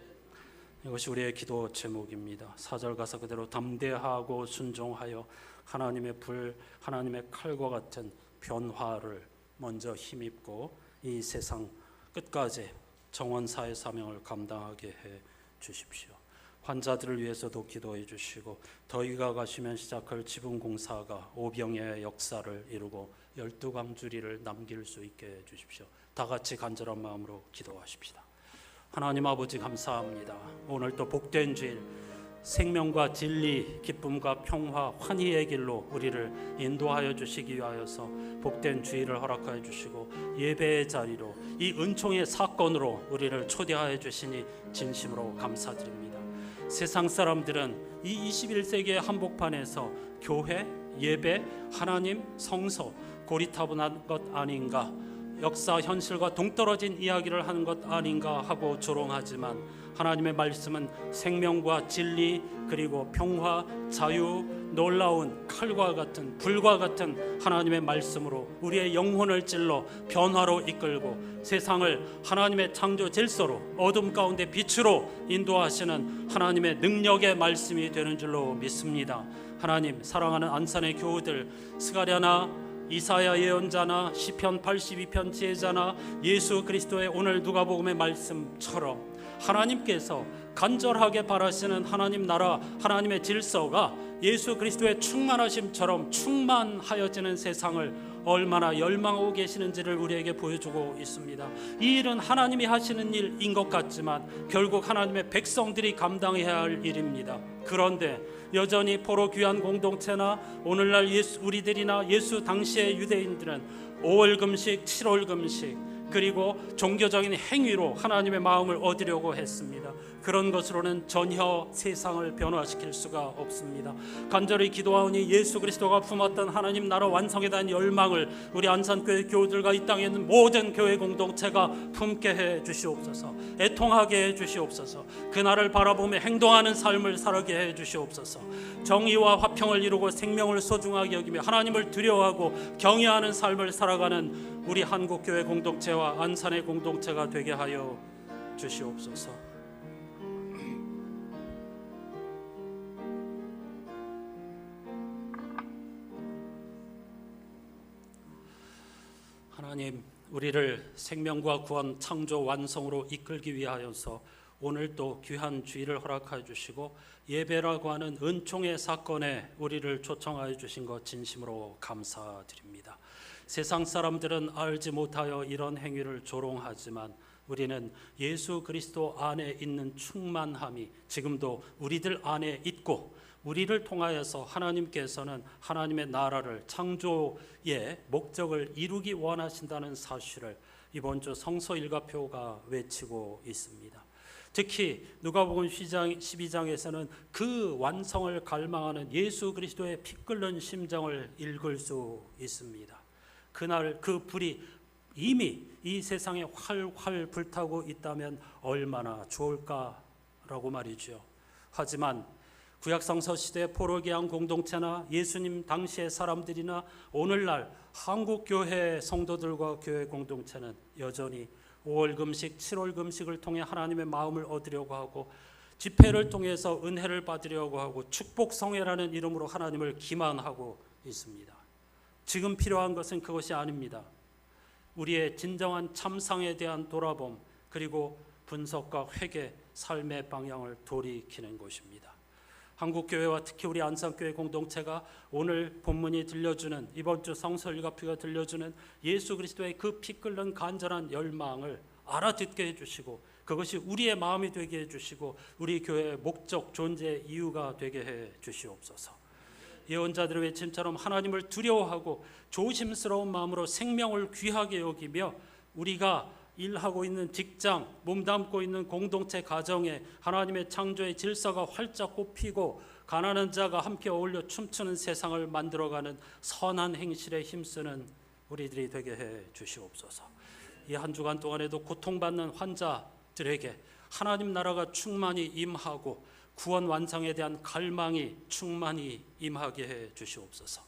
이것이 우리의 기도 제목입니다. 4절 가사 그대로 담대하고 순종하여 하나님의 불, 하나님의 칼과 같은 변화를 먼저 힘입고 이 세상 끝까지 정원사의 사명을 감당하게 해 주십시오. 환자들을 위해서도 기도해 주시고 더위가 가시면 시작할 지붕공사가 오병의 역사를 이루고 12광주리를 남길 수 있게 해 주십시오. 다 같이 간절한 마음으로 기도하십시다. 하나님 아버지 감사합니다. 오늘 또 복된 주일 생명과 진리, 기쁨과 평화, 환희의 길로 우리를 인도하여 주시기 위하여서 복된 주일을 허락하여 주시고 예배의 자리로 이 은총의 사건으로 우리를 초대하여 주시니 진심으로 감사드립니다. 세상 사람들은 이 21세기의 한복판에서 교회, 예배, 하나님, 성서 고리타분한 것 아닌가, 역사 현실과 동떨어진 이야기를 하는 것 아닌가 하고 조롱하지만 하나님의 말씀은 생명과 진리 그리고 평화, 자유, 놀라운 칼과 같은 불과 같은 하나님의 말씀으로 우리의 영혼을 찔러 변화로 이끌고 세상을 하나님의 창조 질서로 어둠 가운데 빛으로 인도하시는 하나님의 능력의 말씀이 되는 줄로 믿습니다. 하나님, 사랑하는 안산의 교우들 스가랴나 이사야 예언자나 시편 82편 지혜자나 예수 그리스도의 오늘 누가복음의 말씀처럼 하나님께서 간절하게 바라시는 하나님 나라, 하나님의 질서가 예수 그리스도의 충만하심처럼 충만하여지는 세상을 얼마나 열망하고 계시는지를 우리에게 보여주고 있습니다. 이 일은 하나님이 하시는 일인 것 같지만 결국 하나님의 백성들이 감당해야 할 일입니다. 그런데 여전히 포로 귀한 공동체나 오늘날 우리들이나 예수 당시의 유대인들은 5월 금식, 7월 금식, 그리고 종교적인 행위로 하나님의 마음을 얻으려고 했습니다. 그런 것으로는 전혀 세상을 변화시킬 수가 없습니다. 간절히 기도하오니 예수 그리스도가 품었던 하나님 나라 완성에 대한 열망을 우리 안산교회 교우들과 이 땅에 있는 모든 교회 공동체가 품게 해 주시옵소서. 애통하게 해 주시옵소서. 그날을 바라보며 행동하는 삶을 살게 해 주시옵소서. 정의와 화평을 이루고 생명을 소중하게 여기며 하나님을 두려워하고 경외하는 삶을 살아가는 우리 한국교회 공동체와 안산의 공동체가 되게 하여 주시옵소서. 하나님, 우리를 생명과 구원, 창조, 완성으로 이끌기 위하여서 오늘 또 귀한 주일을 허락하여 주시고 예배라고 하는 은총의 사건에 우리를 초청하여 주신 것 진심으로 감사드립니다. 세상 사람들은 알지 못하여 이런 행위를 조롱하지만 우리는 예수 그리스도 안에 있는 충만함이 지금도 우리들 안에 있고 우리를 통하여서 하나님께서는 하나님의 나라를 창조의 목적을 이루기 원하신다는 사실을 이번 주 성서 일가표가 외치고 있습니다. 특히 누가복음 12장에서는 그 완성을 갈망하는 예수 그리스도의 피 끓는 심정을 읽을 수 있습니다. 그날 그 불이 이미 이 세상에 활활 불타고 있다면 얼마나 좋을까라고 말이죠. 하지만 구약성서 시대 포로기한 공동체나 예수님 당시의 사람들이나 오늘날 한국교회 성도들과 교회 공동체는 여전히 5월 금식, 7월 금식을 통해 하나님의 마음을 얻으려고 하고 집회를 통해서 은혜를 받으려고 하고 축복성회라는 이름으로 하나님을 기만하고 있습니다. 지금 필요한 것은 그것이 아닙니다. 우리의 진정한 참상에 대한 돌아봄 그리고 분석과 회개, 삶의 방향을 돌이키는 것입니다. 한국교회와 특히 우리 안산교회 공동체가 오늘 본문이 들려주는 이번 주 성서일가표가 들려주는 예수 그리스도의 그 피 끓는 간절한 열망을 알아듣게 해주시고 그것이 우리의 마음이 되게 해주시고 우리 교회의 목적, 존재, 이유가 되게 해주시옵소서. 예언자들의 외침처럼 하나님을 두려워하고 조심스러운 마음으로 생명을 귀하게 여기며 우리가 일하고 있는 직장, 몸담고 있는 공동체 가정에 하나님의 창조의 질서가 활짝 꼽히고 가난한 자가 함께 어울려 춤추는 세상을 만들어가는 선한 행실에 힘쓰는 우리들이 되게 해 주시옵소서. 이 한 주간 동안에도 고통받는 환자들에게 하나님 나라가 충만히 임하고 구원 완성에 대한 갈망이 충만히 임하게 해 주시옵소서.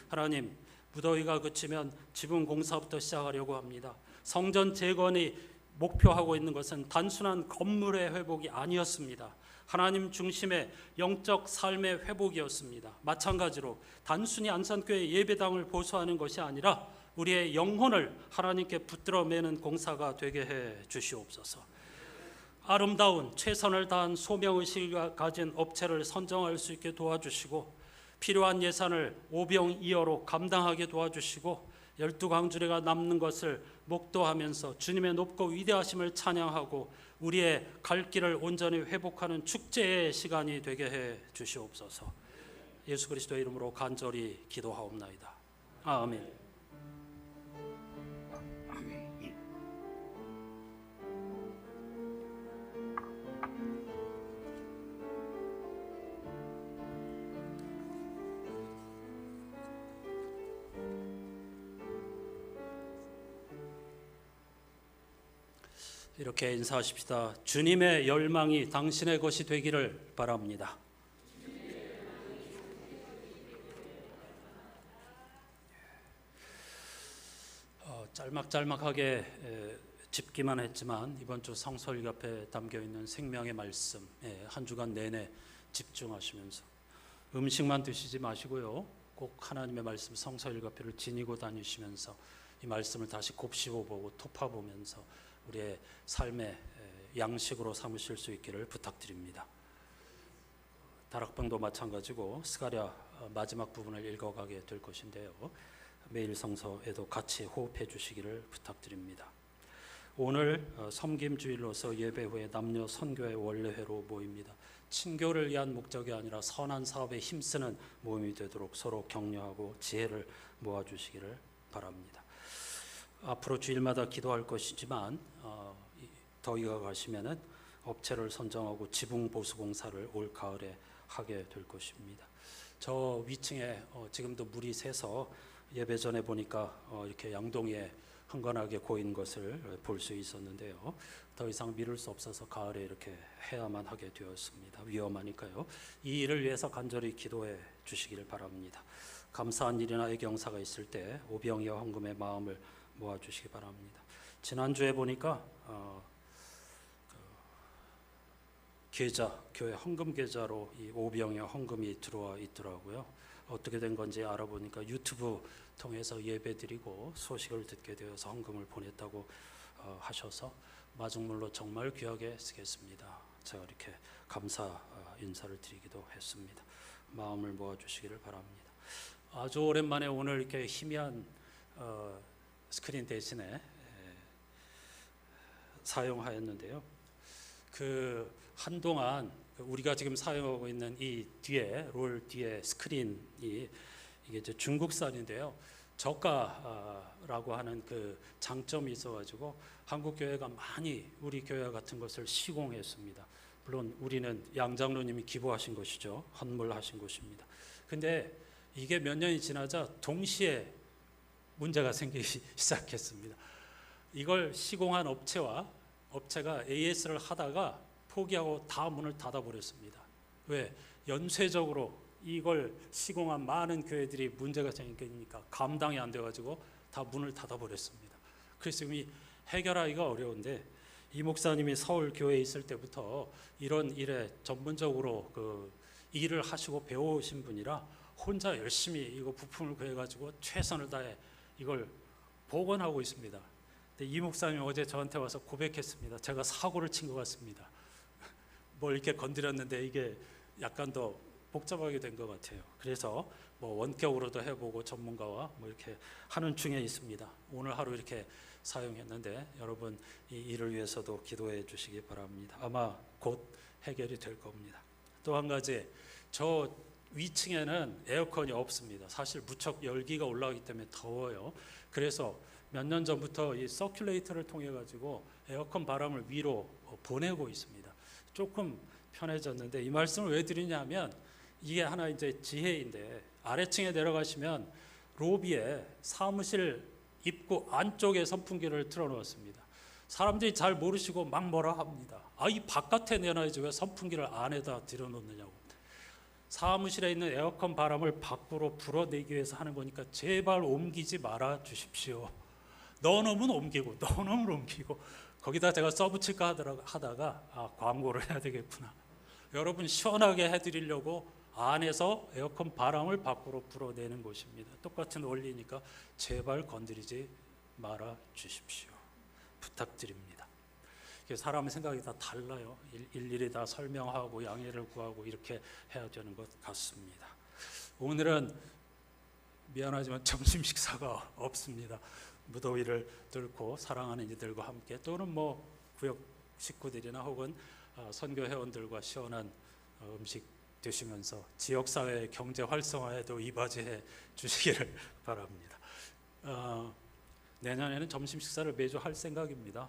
하나님, 무더위가 그치면 지붕 공사부터 시작하려고 합니다. 성전 재건이 목표하고 있는 것은 단순한 건물의 회복이 아니었습니다. 하나님 중심의 영적 삶의 회복이었습니다. 마찬가지로 단순히 안산교회 예배당을 보수하는 것이 아니라 우리의 영혼을 하나님께 붙들어 매는 공사가 되게 해 주시옵소서. 아름다운 최선을 다한 소명의식을 가진 업체를 선정할 수 있게 도와주시고 필요한 예산을 오병이어로 감당하게 도와주시고 12광주리가 남는 것을 목도하면서 주님의 높고 위대하심을 찬양하고 우리의 갈 길을 온전히 회복하는 축제의 시간이 되게 해 주시옵소서. 예수 그리스도의 이름으로 간절히 기도하옵나이다. 아멘. 이렇게 인사하십시다. 주님의 열망이 당신의 것이 되기를 바랍니다. 짤막짤막하게 짚기만 했지만 이번 주 성서일가표에 담겨있는 생명의 말씀 한 주간 내내 집중하시면서 음식만 드시지 마시고요. 꼭 하나님의 말씀 성서일가표를 지니고 다니시면서 이 말씀을 다시 곱씹어보고 토파보면서 우리의 삶의 양식으로 삼으실 수 있기를 부탁드립니다. 다락방도 마찬가지고 스가랴 마지막 부분을 읽어가게 될 것인데요. 매일 성서에도 같이 호흡해 주시기를 부탁드립니다. 오늘 섬김주일로서 예배 후에 남녀 선교회 원례회로 모입니다. 친교를 위한 목적이 아니라 선한 사업에 힘쓰는 모임이 되도록 서로 격려하고 지혜를 모아주시기를 바랍니다. 앞으로 주일마다 기도할 것이지만 더위가 가시면은 업체를 선정하고 지붕 보수 공사를 올 가을에 하게 될 것입니다. 저 위층에 지금도 물이 새서 예배 전에 보니까 이렇게 양동이에 흥건하게 고인 것을 볼 수 있었는데요. 더 이상 미룰 수 없어서 가을에 이렇게 해야만 하게 되었습니다. 위험하니까요. 이 일을 위해서 간절히 기도해 주시기를 바랍니다. 감사한 일이나 애경사가 있을 때 오병이어 헌금의 마음을 모아주시기 바랍니다. 지난주에 보니까 계좌, 교회 헌금 계좌로 이 오병이어 헌금이 들어와 있더라고요. 어떻게 된 건지 알아보니까 유튜브 통해서 예배드리고 소식을 듣게 되어서 헌금을 보냈다고 하셔서 마중물로 정말 귀하게 쓰겠습니다. 제가 이렇게 감사 인사를 드리기도 했습니다. 마음을 모아주시기를 바랍니다. 아주 오랜만에 오늘 이렇게 희미한 스크린 대신에 사용하였는데요. 한동안 우리가 지금 사용하고 있는 이 뒤에 롤 뒤에 스크린이 이게 이제 중국산인데요. 저가라고 하는 그 장점이 있어가지고 한국 교회가 많이 우리 교회 같은 것을 시공했습니다. 물론 우리는 양 장로님이 기부하신 것이죠. 헌물하신 것입니다. 근데 이게 몇 년이 지나자 동시에 문제가 생기기 시작했습니다. 이걸 시공한 업체가 AS를 하다가 포기하고 다 문을 닫아버렸습니다. 왜? 연쇄적으로 이걸 시공한 많은 교회들이 문제가 생기니까 감당이 안 돼가지고 다 문을 닫아버렸습니다. 그래서 이 해결하기가 어려운데 이 목사님이 서울 교회에 있을 때부터 이런 일에 전문적으로 일을 하시고 배우신 분이라 혼자 열심히 이거 부품을 구해가지고 최선을 다해 이걸 복원하고 있습니다. 근데 이 목사님이 어제 저한테 와서 고백했습니다. 제가 사고를 친 것 같습니다. 뭘 이렇게 건드렸는데 이게 약간 더 복잡하게 된 것 같아요. 그래서 원격으로도 해보고 전문가와 이렇게 하는 중에 있습니다. 오늘 하루 이렇게 사용했는데 여러분 이 일을 위해서도 기도해 주시기 바랍니다. 아마 곧 해결이 될 겁니다. 또 한 가지, 저 위층에는 에어컨이 없습니다. 사실 무척 열기가 올라가기 때문에 더워요. 그래서 몇 년 전부터 이 서큘레이터를 통해 가지고 에어컨 바람을 위로 보내고 있습니다. 조금 편해졌는데 이 말씀을 왜 드리냐면 이게 하나 이제 지혜인데 아래층에 내려가시면 로비에 사무실 입구 안쪽에 선풍기를 틀어놓았습니다. 사람들이 잘 모르시고 막 뭐라 합니다. 이 바깥에 내놔야지 왜 선풍기를 안에다 들여놓느냐고. 사무실에 있는 에어컨 바람을 밖으로 불어내기 위해서 하는 거니까 제발 옮기지 말아 주십시오. 너놈은 옮기고 너놈은 옮기고 거기다 제가 써붙일까 하다가 광고를 해야 되겠구나. 여러분 시원하게 해드리려고 안에서 에어컨 바람을 밖으로 불어내는 것입니다. 똑같은 원리니까 제발 건드리지 말아 주십시오. 부탁드립니다. 사람의 생각이 다 달라요. 일일이 다 설명하고 양해를 구하고 이렇게 해야 되는 것 같습니다. 오늘은 미안하지만 점심 식사가 없습니다. 무더위를 뚫고 사랑하는 이들과 함께 또는 구역 식구들이나 혹은 선교 회원들과 시원한 음식 드시면서 지역사회 경제 활성화에도 이바지해 주시기를 바랍니다. 내년에는 점심 식사를 매주 할 생각입니다.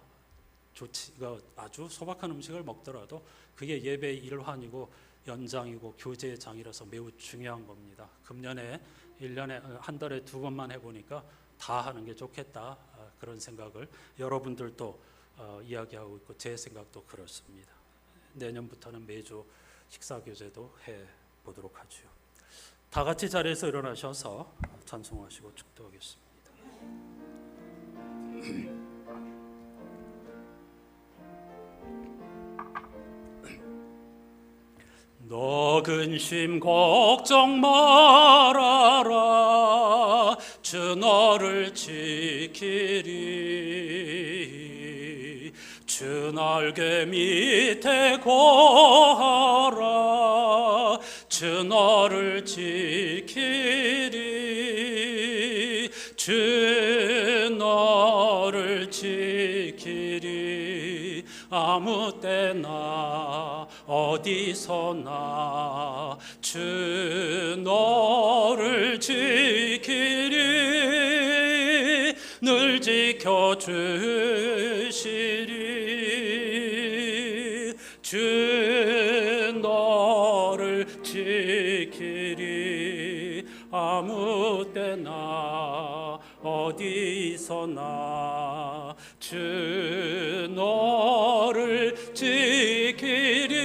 아주 소박한 음식을 먹더라도 그게 예배의 일환이고 연장이고 교제의 장이라서 매우 중요한 겁니다. 금년에 1년에 한 달에 2번만 해보니까 다 하는 게 좋겠다, 그런 생각을 여러분들도 이야기하고 있고 제 생각도 그렇습니다. 내년부터는 매주 식사 교제도 해보도록 하죠. 다 같이 자리에서 일어나셔서 찬송하시고 축도하겠습니다. 너 근심 걱정 말아라. 주 너를 지키리. 주 날개 밑에 거하라. 주 너를 지키리. 주 너를 지키리. 아무 때나 어디서나 주 너를 지키리 늘 지켜주시리 주 너를 지키리 아무 때나 어디서나 주 너를 지키리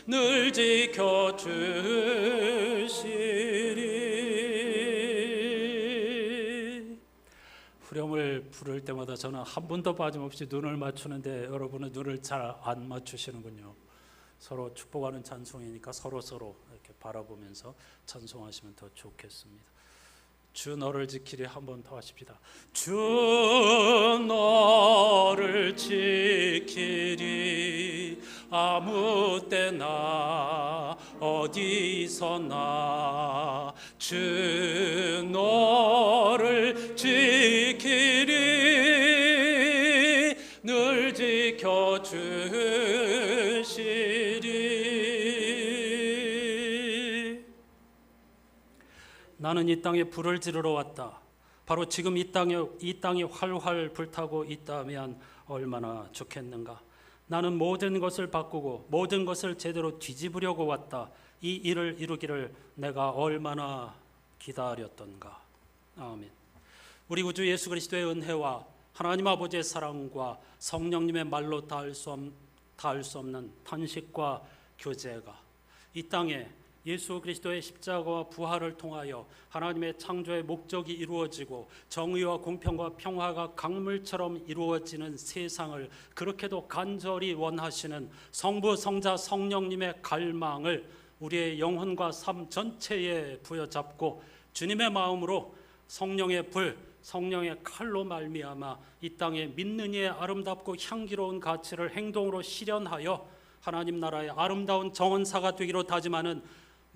늘 지켜주시리. 후렴을 부를 때마다 저는 한 번도 빠짐없이 눈을 맞추는데 여러분은 눈을 잘 안 맞추시는군요. 서로 축복하는 찬송이니까 서로 이렇게 바라보면서 찬송하시면 더 좋겠습니다. 주 너를 지키리 한 번 더 하십시다. 주 너를 지키리 아무 때나 어디서나 주 너를 지키리 늘 지켜주시리. 나는 이 땅에 불을 지르러 왔다. 바로 지금 이 땅이 활활 불타고 있다면 얼마나 좋겠는가. 나는 모든 것을 바꾸고 모든 것을 제대로 뒤집으려고 왔다. 이 일을 이루기를 내가 얼마나 기다렸던가. 아멘. 우리 구주 예수 그리스도의 은혜와 하나님 아버지의 사랑과 성령님의 말로 닿을 수 없는 탄식과 교제가 이 땅에 예수 그리스도의 십자가와 부활을 통하여 하나님의 창조의 목적이 이루어지고 정의와 공평과 평화가 강물처럼 이루어지는 세상을 그렇게도 간절히 원하시는 성부, 성자, 성령님의 갈망을 우리의 영혼과 삶 전체에 부여잡고 주님의 마음으로 성령의 불, 성령의 칼로 말미암아 이 땅에 믿는 이의 아름답고 향기로운 가치를 행동으로 실현하여 하나님 나라의 아름다운 정언사가 되기로 다짐하는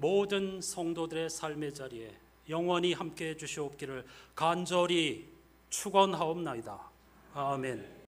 모든 성도들의 삶의 자리에 영원히 함께해 주시옵기를 간절히 축원하옵나이다. 아멘.